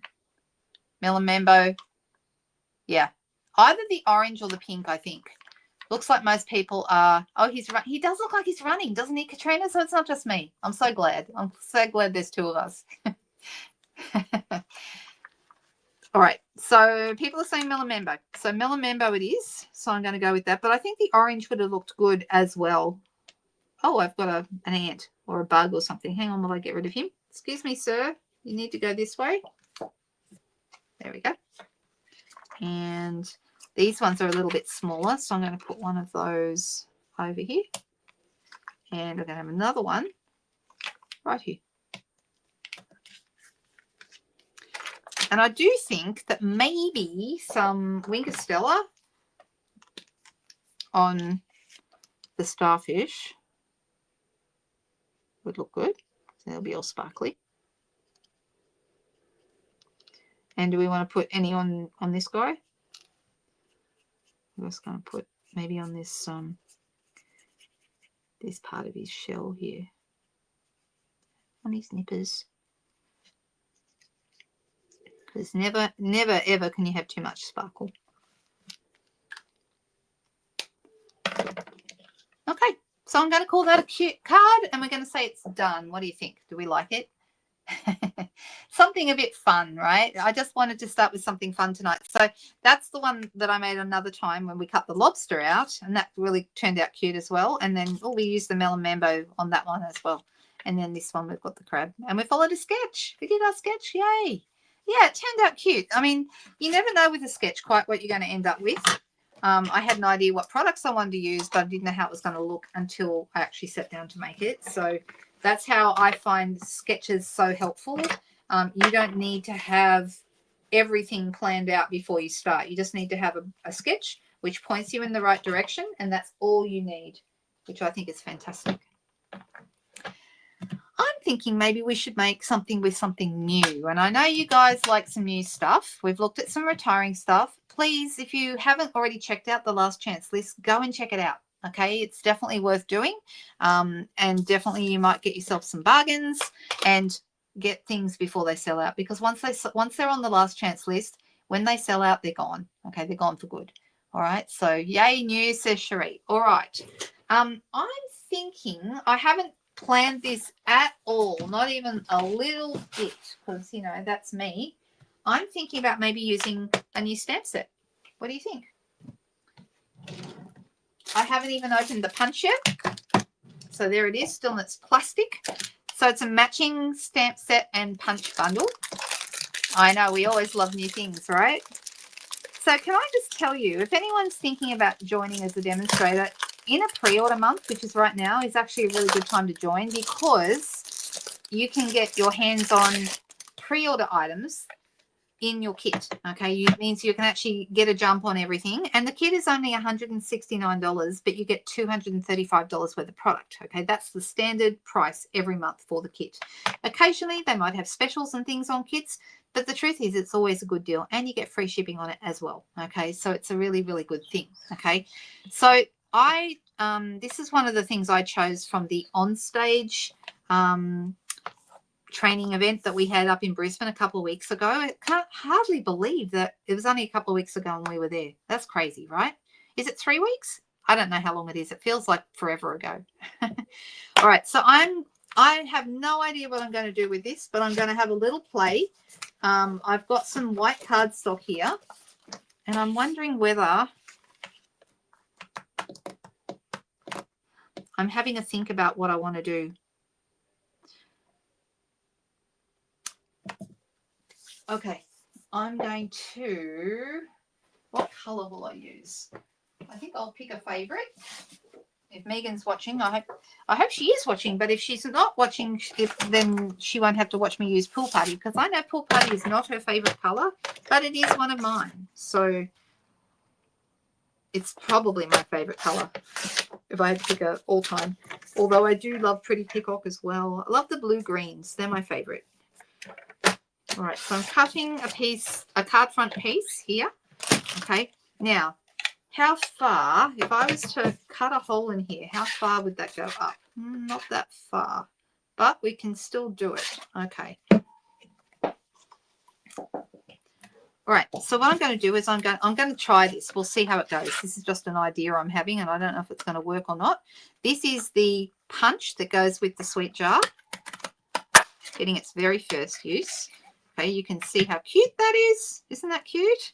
Melon Mambo. Yeah. Either the orange or the pink, I think. Looks like most people are. Oh, he does look like he's running, doesn't he, Katrina? So it's not just me. I'm so glad. I'm so glad there's 2 of us. All right. So people are saying Melon Mambo. So Melon Mambo it is. So I'm going to go with that. But I think the orange would have looked good as well. Oh, I've got an ant or a bug or something. Hang on while I get rid of him. Excuse me, sir. You need to go this way. There we go. And these ones are a little bit smaller, so I'm going to put one of those over here. And we're going to have another one right here. And I do think that maybe some Winker Stella on the starfish would look good. So they'll be all sparkly. And do we want to put any on this guy? I'm just going to put maybe on this this part of his shell here, on his nippers. Because never ever can you have too much sparkle. Okay, so I'm going to call that a cute card, and we're going to say it's done. What do you think? Do we like it? Something a bit fun, right? I just wanted to start with something fun tonight. So that's the one that I made another time when we cut the lobster out, and that really turned out cute as well. And then we used the melon mambo on that one as well. And then this one we've got the crab, and we followed a sketch. We did our sketch, yay! Yeah, it turned out cute. I mean, you never know with a sketch quite what you're going to end up with. I had no idea what products I wanted to use, but I didn't know how it was going to look until I actually sat down to make it. So that's how I find sketches so helpful. You don't need to have everything planned out before you start. You just need to have a sketch which points you in the right direction, and that's all you need, which I think is fantastic. I'm thinking maybe we should make something with something new. And I know you guys like some new stuff. We've looked at some retiring stuff. Please, if you haven't already checked out the last chance list, go and check it out. Okay, it's definitely worth doing. And definitely you might get yourself some bargains and get things before they sell out. Because once they're on the last chance list, when they sell out, they're gone. Okay, they're gone for good. All right, so yay new, says Cherie. All right, I'm thinking, I haven't planned this at all, not even a little bit, because you know that's me. I'm thinking about maybe using a new stamp set. What do you think? I haven't even opened the punch yet, so there it is, still in its plastic. So it's a matching stamp set and punch bundle. I know we always love new things, right? So can I just tell you, if anyone's thinking about joining as a demonstrator in a pre-order month, which is right now, is actually a really good time to join, because you can get your hands on pre-order items in your kit. Okay, it means you can actually get a jump on everything, and the kit is only $169, but you get $235 worth of product. Okay, that's the standard price every month for the kit. Occasionally they might have specials and things on kits, but the truth is it's always a good deal, and you get free shipping on it as well. Okay, so it's a really, really good thing. Okay, so this is one of the things I chose from the onstage training event that we had up in Brisbane a couple of weeks ago. I can't hardly believe that it was only a couple of weeks ago and we were there. That's crazy, right? Is it 3 weeks? I don't know how long it is. It feels like forever ago. All right, so I have no idea what I'm going to do with this, but I'm going to have a little play. I've got some white cardstock here, and I'm wondering whether I'm having a think about what I want to do. Okay, I'm going to, what colour will I use? I think I'll pick a favourite. If Megan's watching, I hope she is watching, but if she's not watching, then she won't have to watch me use Pool Party, because I know Pool Party is not her favourite colour, but it is one of mine. So it's probably my favourite colour if I had to pick an all-time. Although I do love Pretty Peacock as well. I love the blue greens. They're my favourite. All right, so I'm cutting a card front piece here. Okay, now how far, if I was to cut a hole in here, how far would that go up? Not that far, but we can still do it. Okay. All right, so what I'm going to do is I'm going to try this. We'll see how it goes. This is just an idea I'm having, and I don't know if it's going to work or not. This is the punch that goes with the sweet jar, getting its very first use. Okay, you can see how cute that is. Isn't that cute?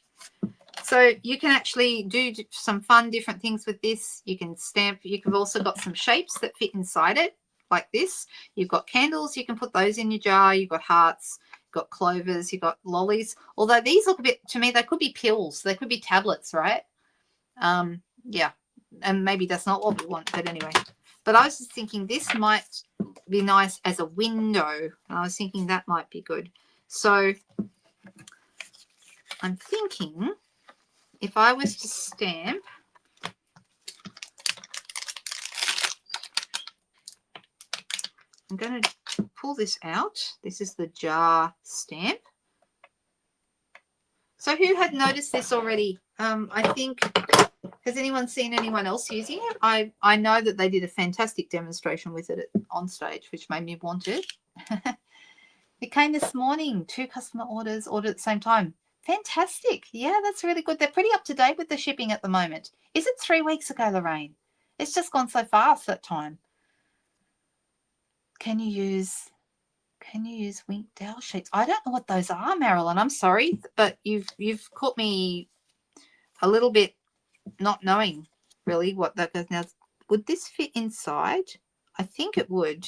So you can actually do some fun different things with this. You can stamp. You've also got some shapes that fit inside it, like this. You've got candles. You can put those in your jar. You've got hearts. You've got clovers. You've got lollies. Although these look a bit, to me, they could be pills. They could be tablets, right? Yeah. and maybe that's not what we want, but anyway. But I was just thinking this might be nice as a window. I was thinking that might be good. So I'm thinking if I was to stamp, I'm going to pull this out. This is the jar stamp. So who had noticed this already? I think, has anyone seen anyone else using it? I know that they did a fantastic demonstration with it on stage, which made me want it. It came this morning. 2 customer orders ordered at the same time. Fantastic. Yeah, that's really good. They're pretty up to date with the shipping at the moment. Is it 3 weeks ago, Lorraine? It's just gone so fast that time. Can you use Wink Dowel sheets? I don't know what those are, Marilyn. I'm sorry, but you've caught me a little bit not knowing really what that goes. Now, would this fit inside? I think it would,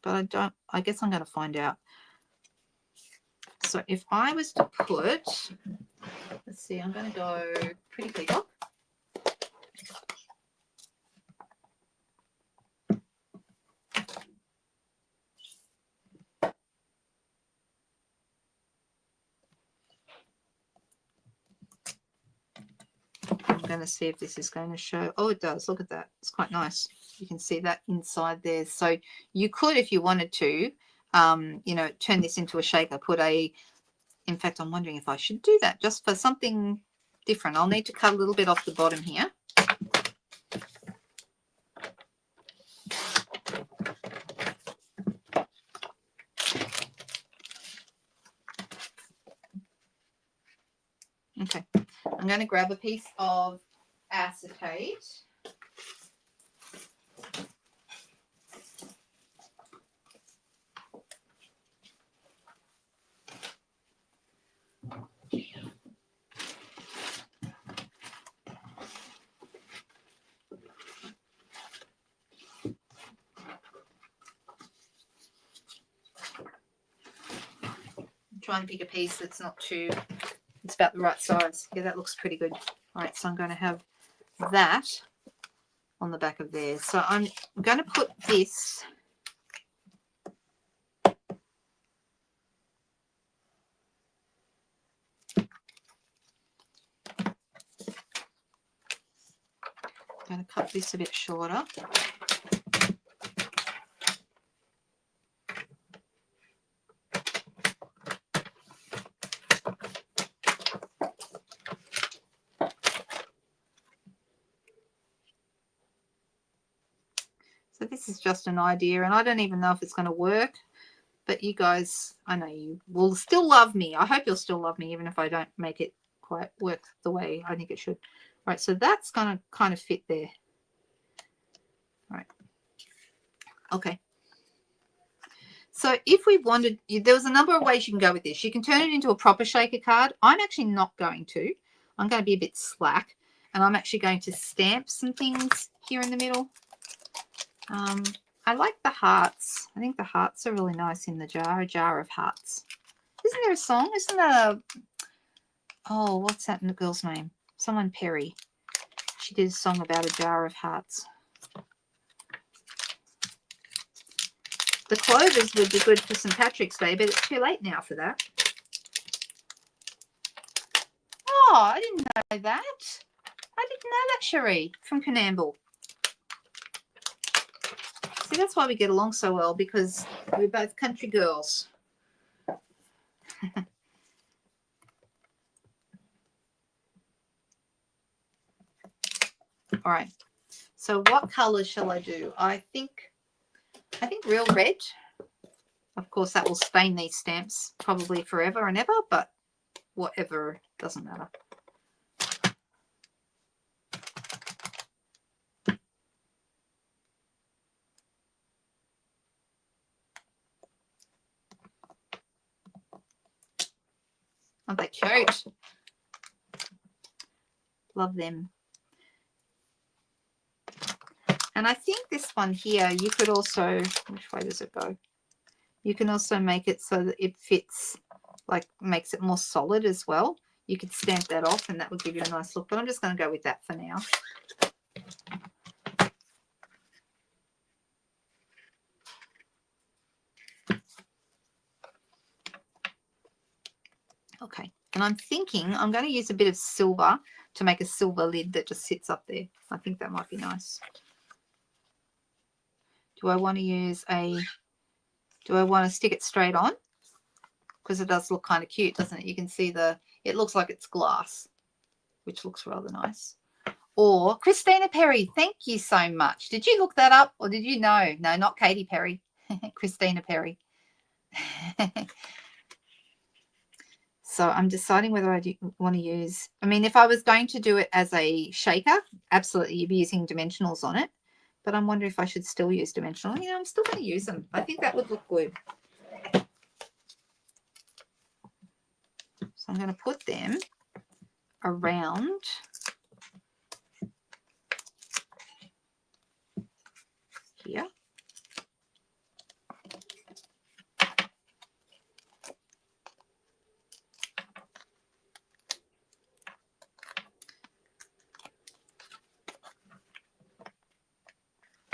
but I don't. I guess I'm going to find out. So if I was to put, let's see, I'm going to go Pretty Peacock. I'm going to see if this is going to show. Oh, it does. Look at that. It's quite nice. You can see that inside there. So you could, if you wanted to, you know, turn this into a shaker. In fact, I'm wondering if I should do that just for something different. I'll need to cut a little bit off the bottom here. Okay, I'm going to grab a piece of acetate. Try and pick a piece that's not too, it's about the right size. Yeah, that looks pretty good. All right, so I'm going to have that on the back of there. So I'm going to put this I'm going to cut this a bit shorter. So this is just an idea, and I don't even know if it's going to work, but you guys, I know you will still love me. I hope you'll still love me, even if I don't make it quite work the way I think it should. All right, so that's going to kind of fit there. All right. Okay. So if we wanted, there was a number of ways you can go with this. You can turn it into a proper shaker card. I'm actually not going to. I'm going to be a bit slack, and I'm actually going to stamp some things here in the middle. I like the hearts. I think the hearts are really nice in the jar, a jar of hearts. Isn't there a song? Isn't that a, oh, what's that girl's name? Someone Perry. She did a song about a jar of hearts. The clovers would be good for St. Patrick's Day, but it's too late now for that. Oh, I didn't know that. I didn't know that, Cherie, from Canamble. See, that's why we get along so well, because we're both country girls. All right. So what color shall I do? I think real red. Of course, that will stain these stamps probably forever and ever, but whatever, doesn't matter. Aren't they cute? Love them. And I think this one here, you could also, which way does it go? You can also make it so that it fits, like makes it more solid as well. you could stamp that off and that would give you a nice look. But I'm just going to go with that for now. Okay, and I'm thinking I'm going to use a bit of silver to make a silver lid that just sits up there. I think that might be nice. Do I want to use do I want to stick it straight on? Because it does look kind of cute, doesn't it? You can see it looks like it's glass, which looks rather nice. Or Christina Perry, thank you so much. Did you look that up or did you know? No, not Katy Perry. Christina Perry. So I'm deciding whether I want to use, I mean, if I was going to do it as a shaker, absolutely you'd be using dimensionals on it. But I'm wondering if I should still use dimensional. You know, I'm still going to use them. I think that would look good. So I'm going to put them around here.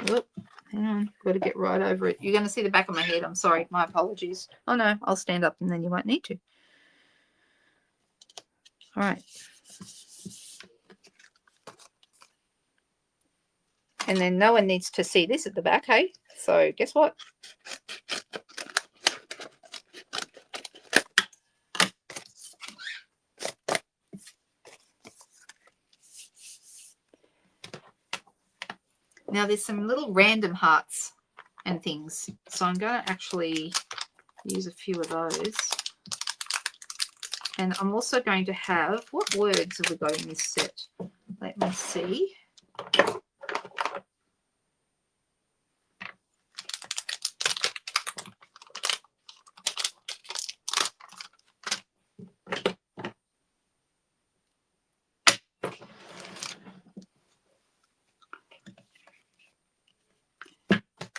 Oop, hang on, got to get right over it. You're going to see the back of my head. I'm sorry, my apologies. Oh no, I'll stand up and then you won't need to. All right. And then no one needs to see this at the back, hey? So guess what? Now there's some little random hearts and things. So I'm going to actually use a few of those. And I'm also going to have, what words have we got in this set? Let me see.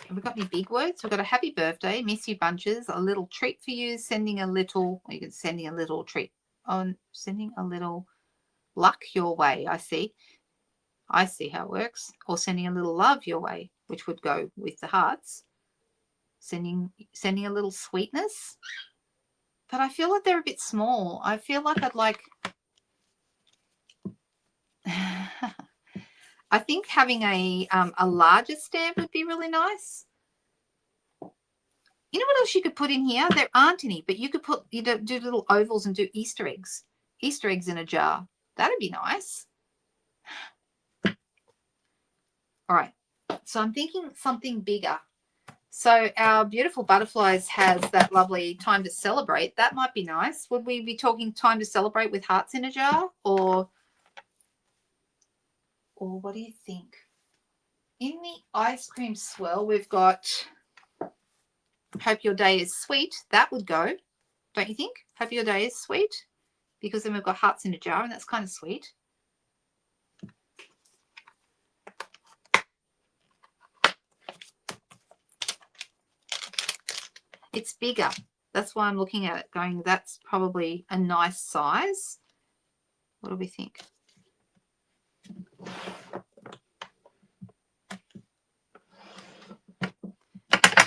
Have we got any big words? We've got a happy birthday, miss you bunches, a little treat for you, sending a little, you can sending a little treat on, sending a little luck your way. I see how it works. Or sending a little love your way, which would go with the hearts. Sending a little sweetness. But I feel like they're a bit small. I feel like I'd like I think having a larger stamp would be really nice. You know what else you could put in here? There aren't any, but you could put, do little ovals and do Easter eggs. Easter eggs in a jar. That'd be nice. All right. So I'm thinking something bigger. So our beautiful butterflies has that lovely time to celebrate. That might be nice. Would we be talking time to celebrate with hearts in a jar? Or what do you think? In the ice cream swirl, we've got Hope Your Day is Sweet. That would go, don't you think? Hope Your Day is Sweet. Because then we've got hearts in a jar, and that's kind of sweet. It's bigger. That's why I'm looking at it going, that's probably a nice size. What do we think?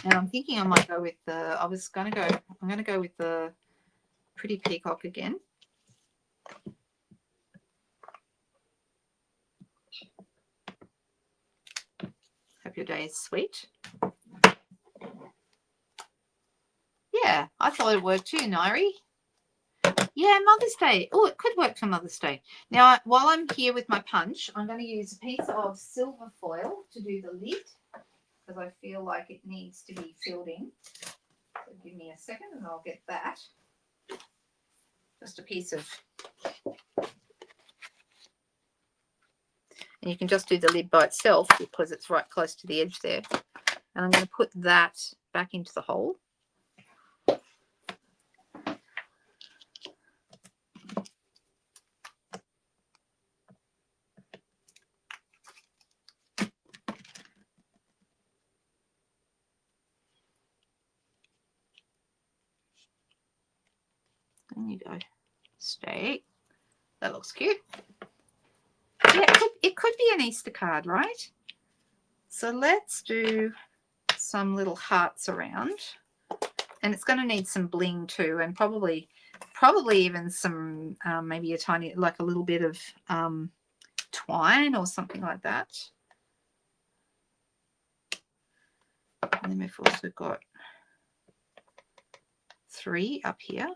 And I'm thinking I might go with the, I'm going to go with the Pretty Peacock again. Hope Your Day is Sweet. Yeah, I thought it worked too, Nairi. Yeah, Mother's Day. Oh, it could work for Mother's Day. Now, while I'm here with my punch, I'm going to use a piece of silver foil to do the lid because I feel like it needs to be filled in. So give me a second and I'll get that. Just a piece of... And you can just do the lid by itself because it's right close to the edge there. And I'm going to put that back into the hole. There you go. Stay. That looks cute. Yeah, it could be an Easter card, right? So let's do some little hearts around. And it's going to need some bling too, and probably even some, maybe a tiny, like a little bit of twine or something like that. And then we've also got 3 up here.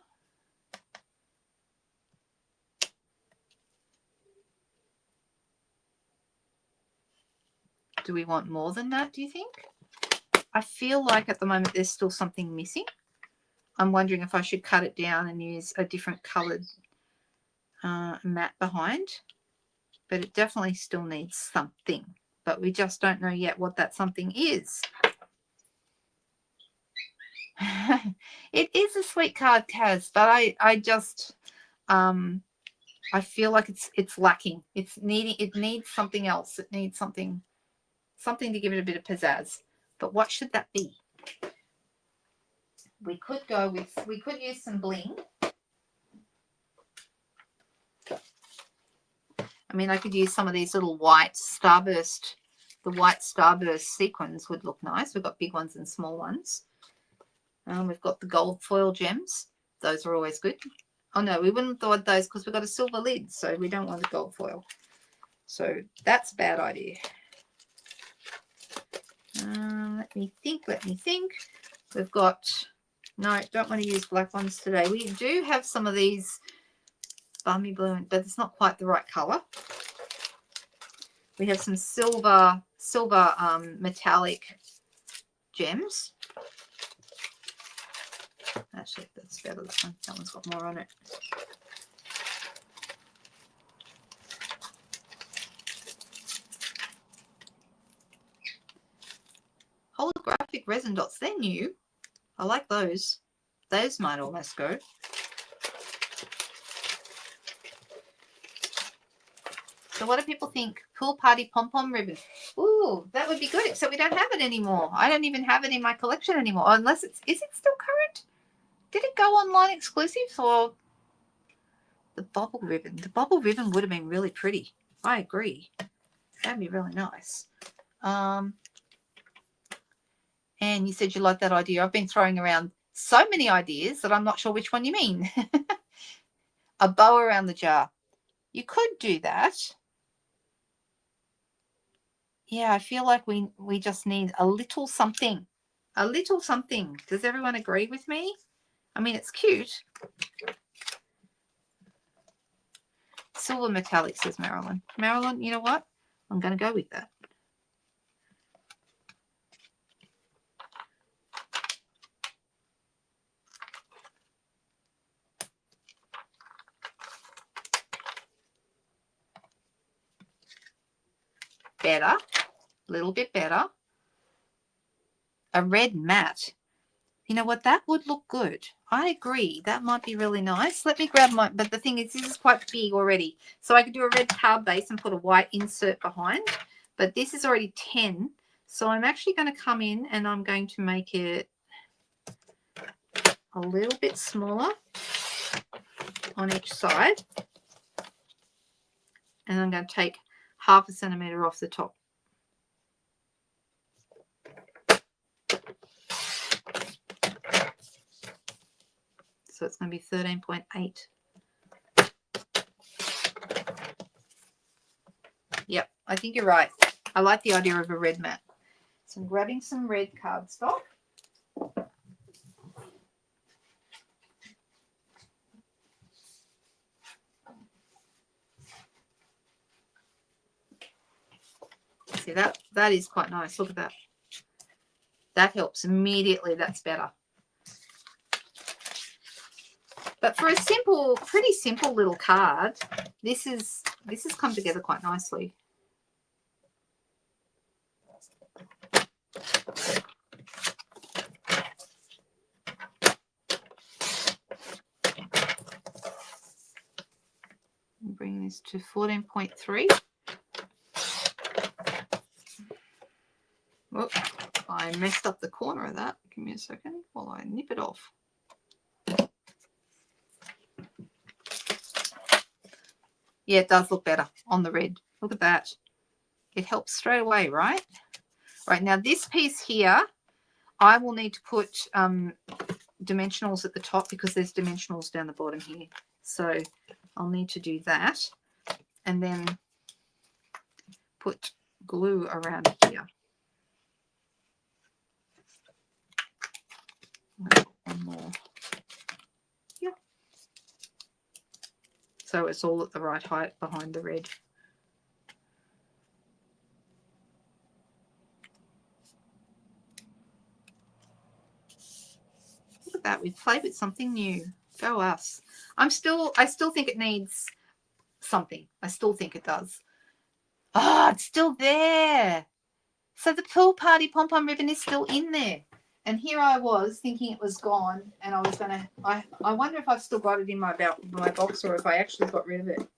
Do we want more than that, do you think? I feel like at the moment there's still something missing. I'm wondering if I should cut it down and use a different coloured mat behind. But it definitely still needs something. But we just don't know yet what that something is. It is a sweet card, Kaz, but I just I feel like it's lacking. It needs something else. It needs something to give it a bit of pizzazz. But what should that be? We could use some bling. I mean, I could use some of these little white starburst. The white starburst sequins would look nice. We've got big ones and small ones. We've got the gold foil gems. Those are always good. Oh no, we wouldn't want those because we've got a silver lid, so we don't want the gold foil. So that's a bad idea. Let me think. We've got, no, don't want to use black ones today. We do have some of these balmy blue, but it's not quite the right color. We have some silver metallic gems. Actually, that's better, that one. That one's got more on it. Holographic resin dots, they're new. I like those. Those might almost go. So what do people think? Pool party pom-pom ribbon. Ooh, that would be good, except we don't have it anymore. I don't even have it in my collection anymore. Unless is it still current? Did it go online exclusives or the bubble ribbon? The bubble ribbon would have been really pretty. I agree. That'd be really nice. And you said you like that idea. I've been throwing around so many ideas that I'm not sure which one you mean. A bow around the jar. You could do that. Yeah, I feel like we just need a little something. A little something. Does everyone agree with me? I mean, it's cute. Silver metallic, says Marilyn. Marilyn, you know what? I'm going to go with that. Better. A little bit better. A red mat. You know what? That would look good. I agree. That might be really nice. Let me grab my, but the thing is, this is quite big already. So I could do a red card base and put a white insert behind. But this is already 10. So I'm actually going to come in and I'm going to make it a little bit smaller on each side. And I'm going to take 1/2 centimetre off the top. So it's going to be 13.8. Yep, I think you're right. I like the idea of a red mat. So I'm grabbing some red cardstock. See, that is quite nice. Look at that. That helps immediately. That's better. But for a simple, pretty simple little card, this has come together quite nicely. I'm bringing this to 14.3. Whoop, I messed up the corner of that. Give me a second while I nip it off. Yeah, it does look better on the red. Look at that. It helps straight away, right? Right, now this piece here, I will need to put dimensionals at the top because there's dimensionals down the bottom here. So I'll need to do that and then put glue around here. One more. Yeah. So it's all at the right height behind the red. Look at that. We've played with something new. Go us. I still think it needs something. I still think it does. Oh, it's still there. So the pool party pom-pom ribbon is still in there. And here I was thinking it was gone, and I was going to, I wonder if I've still got it in my box or if I actually got rid of it.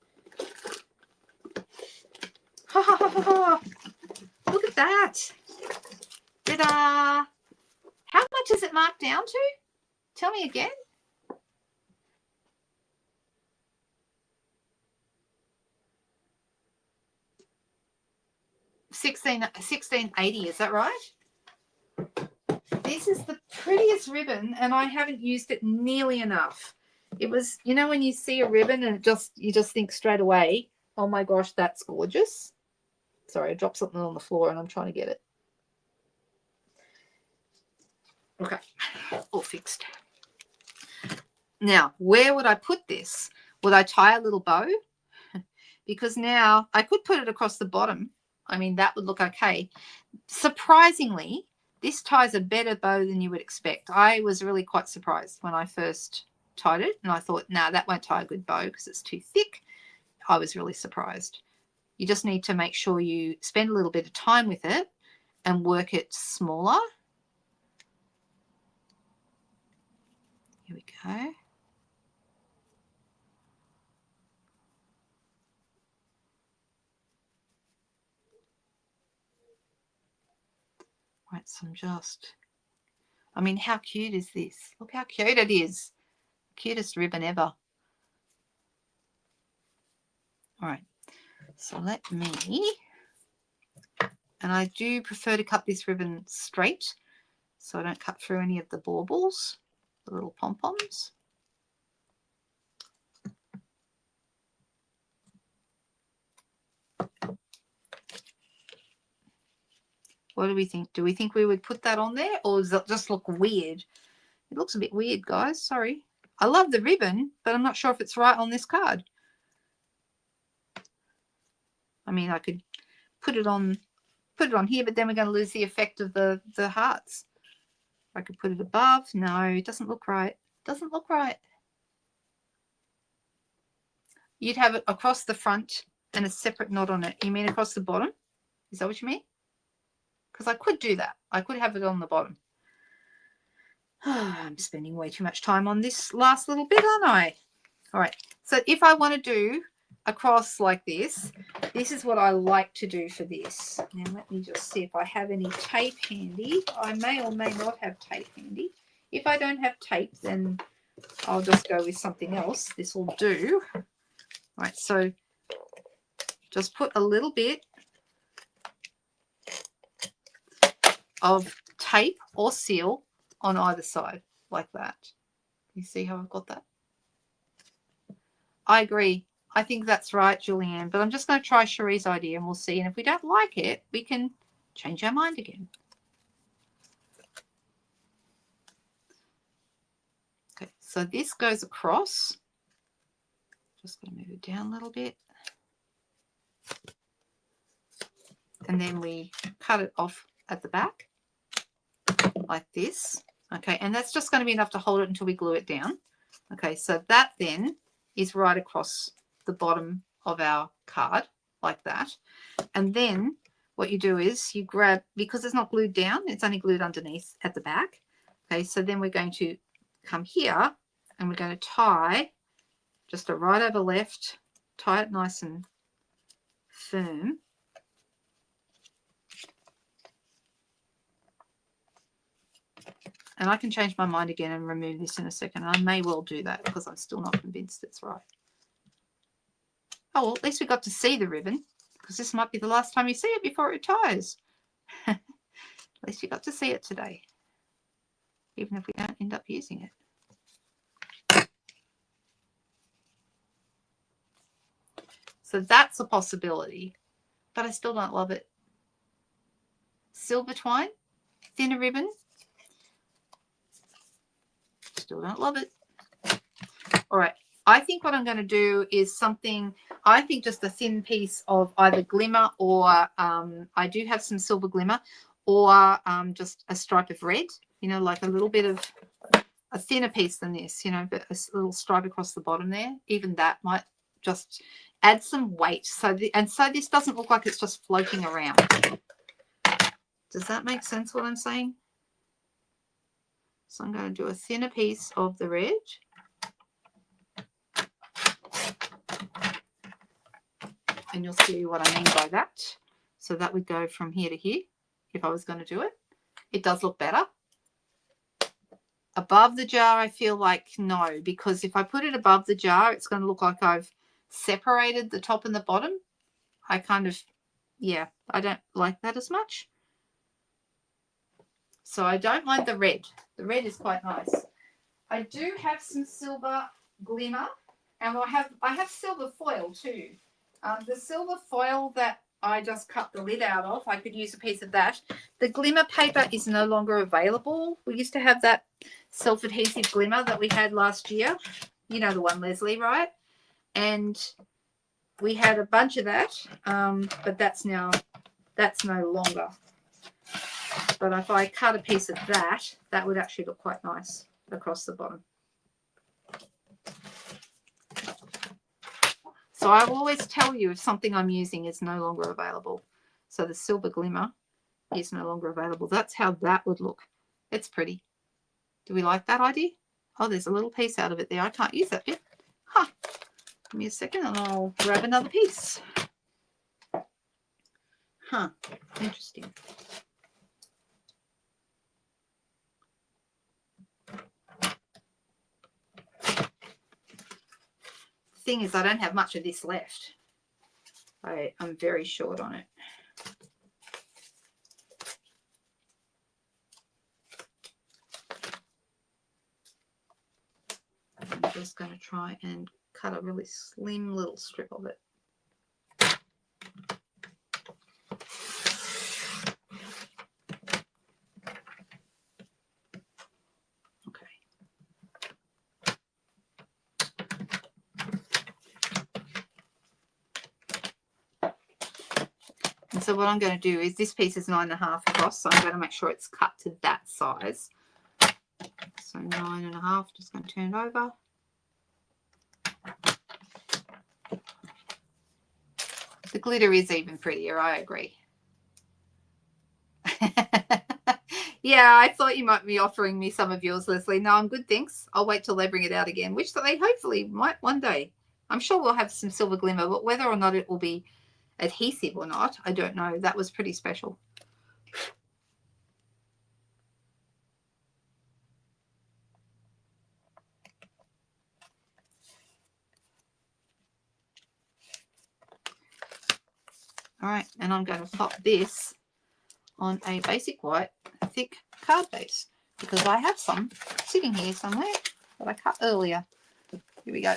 Ha ha ha ha ha. Look at that. Ta-da. How much is it marked down to? Tell me again. 1680, is that right? This is the prettiest ribbon, and I haven't used it nearly enough. It was, you know, when you see a ribbon and you just think straight away, oh my gosh, that's gorgeous. Sorry, I dropped something on the floor and I'm trying to get it. Okay, all fixed. Now, where would I put this? Would I tie a little bow? Because now I could put it across the bottom. I mean, that would look okay. Surprisingly, this ties a better bow than you would expect. I was really quite surprised when I first tied it, and I thought, nah, that won't tie a good bow because it's too thick. I was really surprised. You just need to make sure you spend a little bit of time with it and work it smaller. Here we go. Right, so I'm just, I mean, how cute is this? Look how cute it is. Cutest ribbon ever. All right, so let me, and I do prefer to cut this ribbon straight so I don't cut through any of the baubles, the little pom-poms. What do we think? Do we think we would put that on there, or does it just look weird? It looks a bit weird, guys. Sorry. I love the ribbon, but I'm not sure if it's right on this card. I mean, I could put it on here, but then we're going to lose the effect of the hearts. I could put it above. No, it doesn't look right. It doesn't look right. You'd have it across the front and a separate knot on it. You mean across the bottom? Is that what you mean? Because I could do that. I could have it on the bottom. Oh, I'm spending way too much time on this last little bit, aren't I? All right. So if I want to do across like this, this is what I like to do for this. Now let me just see if I have any tape handy. I may or may not have tape handy. If I don't have tape, then I'll just go with something else. This will do. All right. So just put a little bit of tape or seal on either side like that. You see how I've got that? I agree. I think that's right, Julianne, but I'm just going to try Cherie's idea and we'll see. And if we don't like it, we can change our mind again. Okay, so this goes across. Just going to move it down a little bit. And then we cut it off at the back like this. Okay, and that's just going to be enough to hold it until we glue it down. Okay, so that then is right across the bottom of our card like that. And then what you do is you grab, because it's not glued down, it's only glued underneath at the back. Okay, so then we're going to come here and we're going to tie just a right over left, tie it nice and firm. And I can change my mind again and remove this in a second. I may well do that because I'm still not convinced it's right. Oh, well, at least we got to see the ribbon, because this might be the last time you see it before it retires. At least you got to see it today, even if we don't end up using it. So that's a possibility, but I still don't love it. Silver twine, thinner ribbon. Still don't love it. All right. I think what I'm going to do is something, I think just a thin piece of either glimmer or I do have some silver glimmer, or just a stripe of red, you know, like a little bit of a thinner piece than this, you know, but a little stripe across the bottom there. Even that might just add some weight. So this doesn't look like it's just floating around. Does that make sense what I'm saying? So I'm going to do a thinner piece of the red. And you'll see what I mean by that. So that would go from here to here if I was going to do it. It does look better. Above the jar, I feel like no, because if I put it above the jar, it's going to look like I've separated the top and the bottom. I kind of, yeah, I don't like that as much. So I don't mind the red. The red is quite nice. I do have some silver glimmer, and I have silver foil too. The silver foil that I just cut the lid out of, I could use a piece of that. The glimmer paper is no longer available. We used to have that self-adhesive glimmer that we had last year. You know the one, Leslie, right? And we had a bunch of that, but that's no longer. But if I cut a piece of that, that would actually look quite nice across the bottom. So I will always tell you if something I'm using is no longer available. So the silver glimmer is no longer available. That's how that would look. It's pretty. Do we like that idea? Oh, there's a little piece out of it there. I can't use that bit. Huh. Give me a second and I'll grab another piece. Huh. Interesting. Thing is, I don't have much of this left. I'm very short on it. I'm just going to try and cut a really slim little strip of it. And so what I'm going to do is, this piece is 9.5 across, so I'm going to make sure it's cut to that size. So 9.5, just going to turn it over. The glitter is even prettier, I agree. Yeah, I thought you might be offering me some of yours, Leslie. No, I'm good, thanks. I'll wait till they bring it out again, which they hopefully might one day. I'm sure we'll have some silver glimmer, but whether or not it will be adhesive or not, I don't know. That was pretty special. All right, and I'm going to pop this on a basic white thick card base because I have some sitting here somewhere that I cut earlier. Here we go.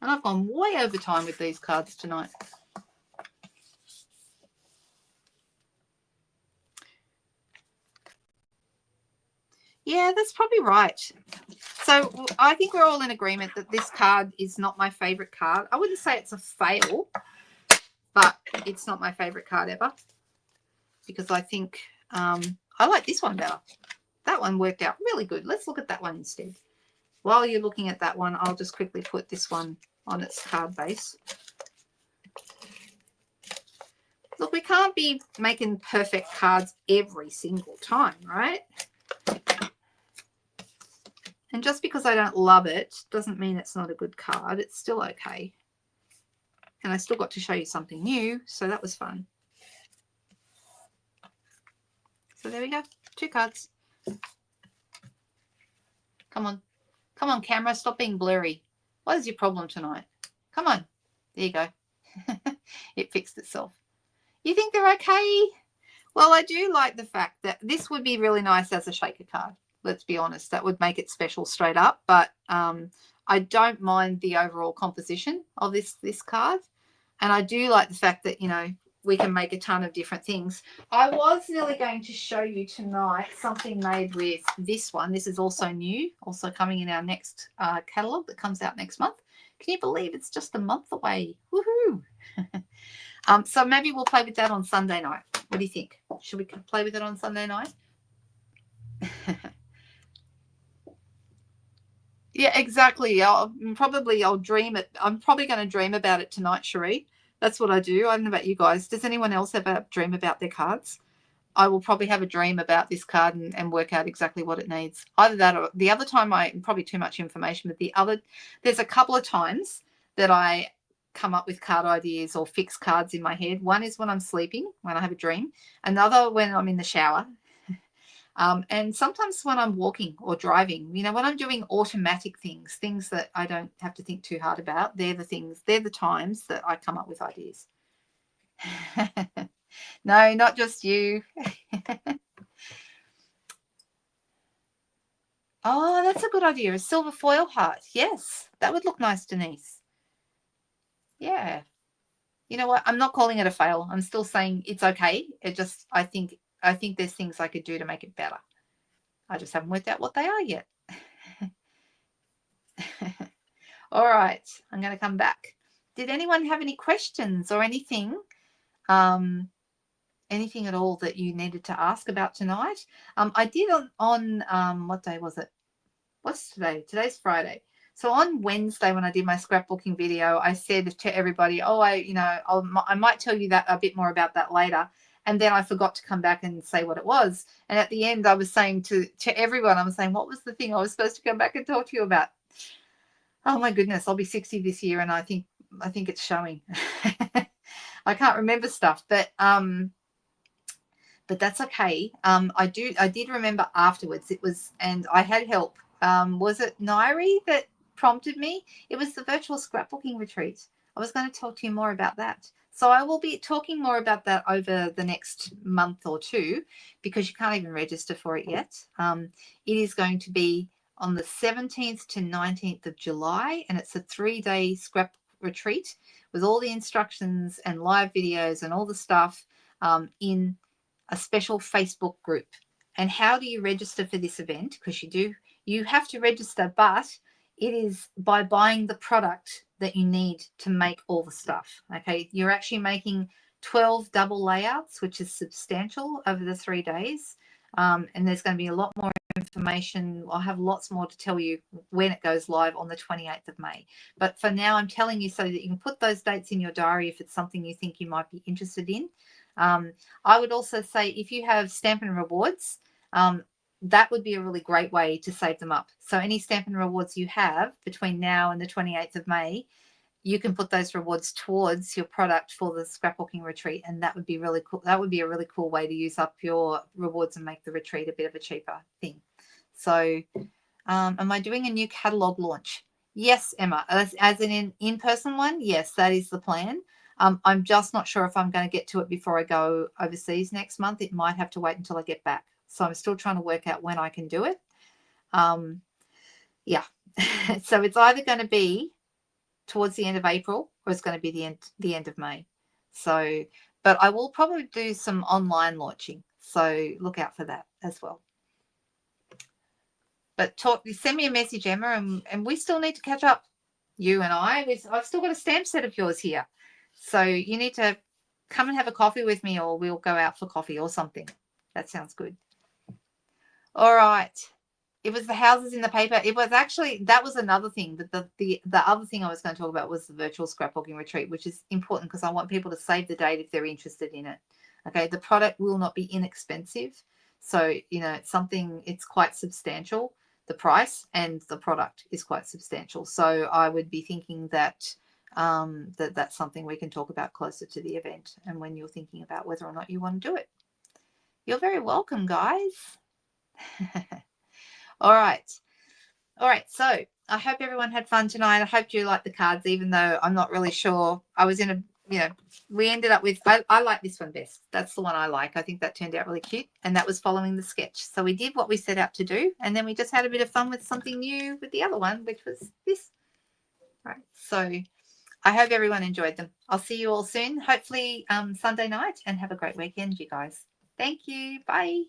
And I've gone way over time with these cards tonight. Yeah, that's probably right. So I think we're all in agreement that this card is not my favorite card. I wouldn't say it's a fail, but it's not my favorite card ever because I think I like this one better. That one worked out really good. Let's look at that one instead. While you're looking at that one, I'll just quickly put this one on its card base. Look, we can't be making perfect cards every single time, right? And just because I don't love it doesn't mean it's not a good card. It's still okay. And I still got to show you something new, so that was fun. So there we go. 2 cards. Come on. Come on, camera. Stop being blurry. What is your problem tonight? Come on. There you go. It fixed itself. You think they're okay? Well, I do like the fact that this would be really nice as a shaker card. Let's be honest. That would make it special straight up. But I don't mind the overall composition of this card. And I do like the fact that, we can make a ton of different things. I was nearly going to show you tonight something made with this one. This is also new, also coming in our next catalogue that comes out next month. Can you believe it's just a month away? Woohoo! So maybe we'll play with that on Sunday night. What do you think? Should we play with it on Sunday night? Yeah, exactly. I'll dream it. I'm probably going to dream about it tonight, Cherie. That's what I do. I don't know about you guys. Does anyone else ever dream about their cards? I will probably have a dream about this card and work out exactly what it needs. Either that or the other time probably too much information, but there's a couple of times that I come up with card ideas or fix cards in my head. One is when I'm sleeping, when I have a dream. Another when I'm in the shower. And sometimes when I'm walking or driving, when I'm doing automatic things that I don't have to think too hard about, they're the times that I come up with ideas. No, not just you. Oh, that's a good idea. A silver foil heart. Yes, that would look nice, Denise. Yeah. You know what? I'm not calling it a fail. I'm still saying it's okay. I think there's things I could do to make it better. I just haven't worked out what they are yet. All right, I'm going to come back. Did anyone have any questions or anything? Anything at all that you needed to ask about tonight? I did on what day was it? What's today? Today's Friday. So on Wednesday, when I did my scrapbooking video, I said to everybody, I might tell you that a bit more about that later. And then I forgot to come back and say what it was. And at the end, I was saying to everyone, I was saying, what was the thing I was supposed to come back and talk to you about? Oh my goodness, I'll be 60 this year, and I think it's showing. I can't remember stuff, but that's okay. I did remember afterwards. And I had help. Was it Nairi that prompted me? It was the virtual scrapbooking retreat. I was going to talk to you more about that. So I will be talking more about that over the next month or two, because you can't even register for it yet. It is going to be on the 17th to 19th of July, and it's a 3-day scrap retreat with all the instructions and live videos and all the stuff in a special Facebook group. And how do you register for this event? Because you have to register, but it is by buying the product that you need to make all the stuff. Okay, you're actually making 12 double layouts, which is substantial over the 3 days. And there's going to be a lot more information. I'll have lots more to tell you when it goes live on the 28th of May. But for now, I'm telling you so that you can put those dates in your diary if it's something you think you might be interested in. I would also say if you have Stampin' Rewards, that would be a really great way to save them up. So any Stampin' Rewards you have between now and the 28th of May, you can put those rewards towards your product for the scrapbooking retreat, and that would be really cool. That would be a really cool way to use up your rewards and make the retreat a bit of a cheaper thing. So am I doing a new catalog launch? Yes, Emma, as an in-person one. Yes, that is the plan. I'm just not sure if I'm going to get to it before I go overseas next month. It might have to wait until I get back. So I'm still trying to work out when I can do it. Yeah. So it's either going to be towards the end of April, or it's going to be the end of May. So, but I will probably do some online launching. So look out for that as well. But send me a message, Emma, and we still need to catch up. You and I've still got a stamp set of yours here. So you need to come and have a coffee with me, or we'll go out for coffee or something. That sounds good. All right. It was the houses in the paper. It was actually, that was another thing. But the other thing I was going to talk about was the virtual scrapbooking retreat, which is important because I want people to save the date if they're interested in it. Okay. The product will not be inexpensive. So, it's quite substantial, the price, and the product is quite substantial. So I would be thinking that that's something we can talk about closer to the event and when you're thinking about whether or not you want to do it. You're very welcome, guys. All right. So I hope everyone had fun tonight. I hope you liked the cards, even though I'm not really sure. I was in a, we ended up with, I like this one best. That's the one I like. I think that turned out really cute. And that was following the sketch. So we did what we set out to do. And then we just had a bit of fun with something new with the other one, which was this. Right. So I hope everyone enjoyed them. I'll see you all soon, hopefully Sunday night, and have a great weekend, you guys. Thank you. Bye.